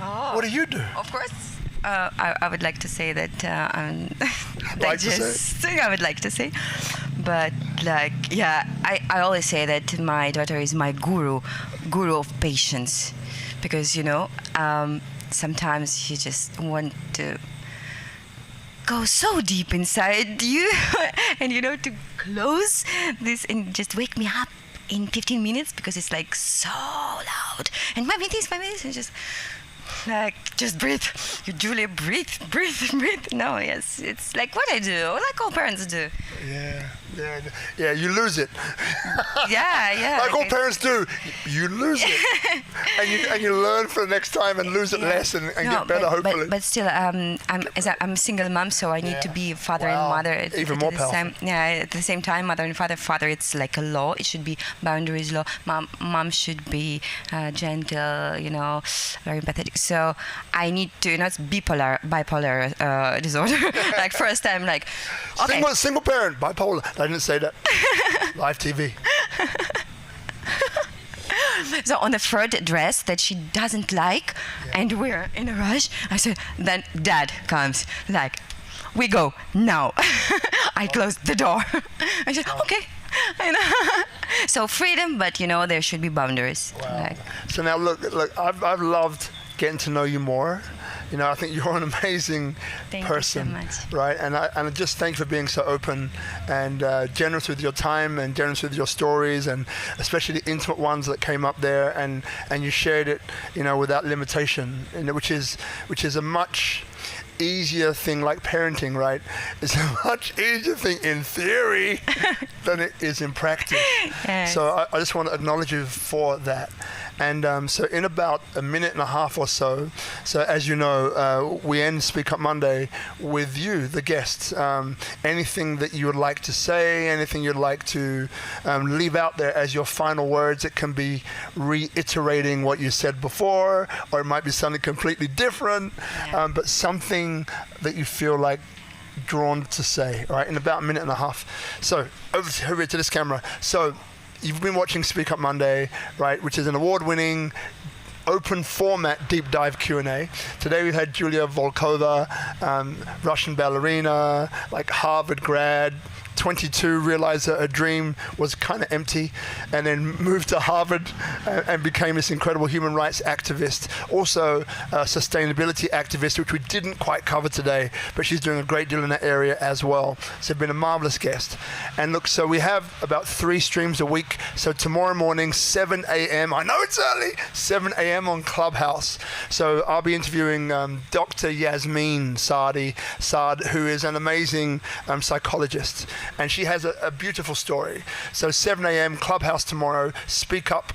Oh. What do you do? Of course. I would like to say that I would like to say, but I always say that my daughter is my guru of patience, because sometimes you just want to go so deep inside you and to close this and just wake me up in 15 minutes because it's like so loud and 5 minutes and just like, just breathe. You, Julia, breathe. No, yes, it's like what I do, like all parents do. Yeah, you lose it. Yeah. Like all parents do, you lose it, and you learn for the next time and lose it less and get better, hopefully. But still, I'm a single mom, so I need to be father and mother. Even more powerful. At the same time, mother and father. Father, it's like a law. It should be boundaries law. Mom should be gentle, very empathetic. So I need to, it's bipolar disorder. Like first time, like okay. Single parent, bipolar. I didn't say that. Live TV. So on the third dress that she doesn't like, and we're in a rush, I said, then Dad comes, like, we go now. I closed the door. I said, okay. So freedom, but there should be boundaries. Wow. Like, so now look, I've loved getting to know you more. I think you're an amazing person, Thank you so much. right? And I just thank you for being so open and generous with your time and generous with your stories, and especially the intimate ones that came up there, and you shared it, without limitation, which is a much easier thing, like parenting, right? It's a much easier thing in theory than it is in practice. Yes. So I just want to acknowledge you for that. And so in about a minute and a half or so as you know, we end SpeakuP Monday with you, the guests. Anything that you would like to say, anything you'd like to leave out there as your final words. It can be reiterating what you said before, or it might be something completely different, but something that you feel like drawn to say, right, in about a minute and a half. So over to this camera. So you've been watching SpeakuP Monday, right, which is an award-winning open format deep dive Q&A. Today we've had Julia Volkova, Russian ballerina, like Harvard grad, 22, realized that her dream was kind of empty, and then moved to Harvard and became this incredible human rights activist, also a sustainability activist, which we didn't quite cover today, but she's doing a great deal in that area as well. So been a marvelous guest. And look, so we have about 3 streams a week. So tomorrow morning, 7 a.m. I know it's early, 7 a.m. on Clubhouse. So I'll be interviewing Dr. Yasmin Saad, who is an amazing psychologist. And she has a beautiful story. So 7 a.m. Clubhouse tomorrow, SpeakuP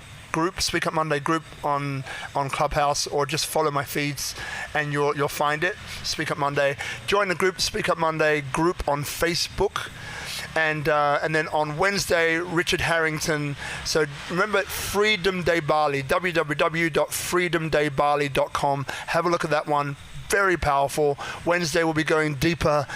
Monday group on Clubhouse, or just follow my feeds and you'll find it, SpeakuP Monday. Join the group, SpeakuP Monday group on Facebook. And then on Wednesday, Richard Harrington. So remember Freedom Day Bali, www.freedomdaybali.com. Have a look at that one. Very powerful. Wednesday we'll be going deeper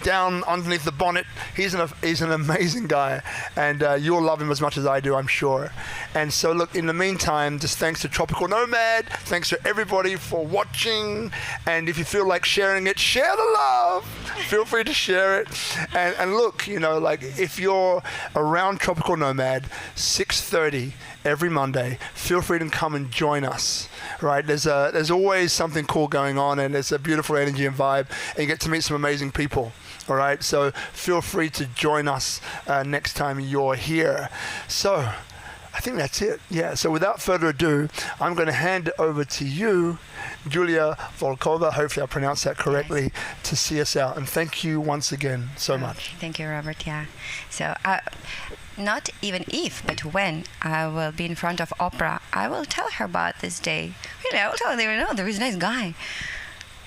down underneath the bonnet. He's an amazing guy, and you'll love him as much as I do, I'm sure. And so look, in the meantime, just thanks to Tropical Nomad, thanks to everybody for watching, and if you feel like sharing it, share the love. Feel free to share it. And look, like if you're around Tropical Nomad, 6:30 every Monday, feel free to come and join us. Right? There's always something cool going on, and there's a beautiful energy and vibe, and you get to meet some amazing people. All right, so feel free to join us next time you're here. So I think that's it. Yeah, so without further ado, I'm going to hand it over to you, Julia Volkova, hopefully I pronounced that correctly, to see us out. And thank you once again so much. Thank you, Robert. Yeah. So not even if, but when I will be in front of Oprah, I will tell her about this day. Really, I will tell her, there is a nice guy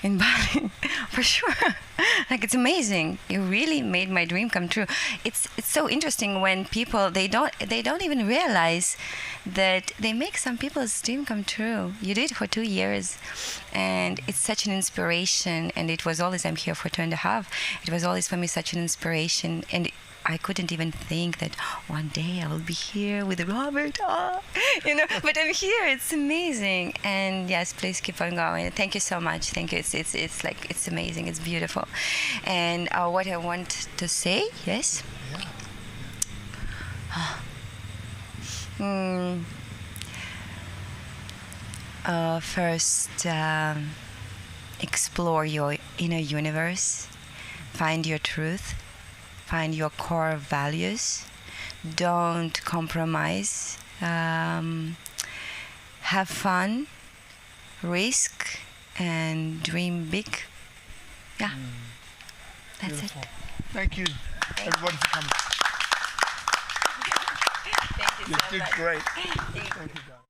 in Bali, for sure. Like, it's amazing. You really made my dream come true. It's so interesting when people, they don't even realize that they make some people's dream come true. You did it for 2 years, and it's such an inspiration. And it was always, I'm here for 2.5. It was always for me such an inspiration, and I couldn't even think that one day I will be here with Robert. But I'm here. It's amazing. And yes, please keep on going. Thank you so much. Thank you. It's like, it's amazing. It's beautiful. And what I want to say, yes. First, explore your inner universe. Find your truth. Find your core values. Don't compromise. Have fun. risk and dream big. Yeah, that's Beautiful. it. Thank you, everybody, for coming. Thank you You so did much. great. Thank you. Thank you, guys.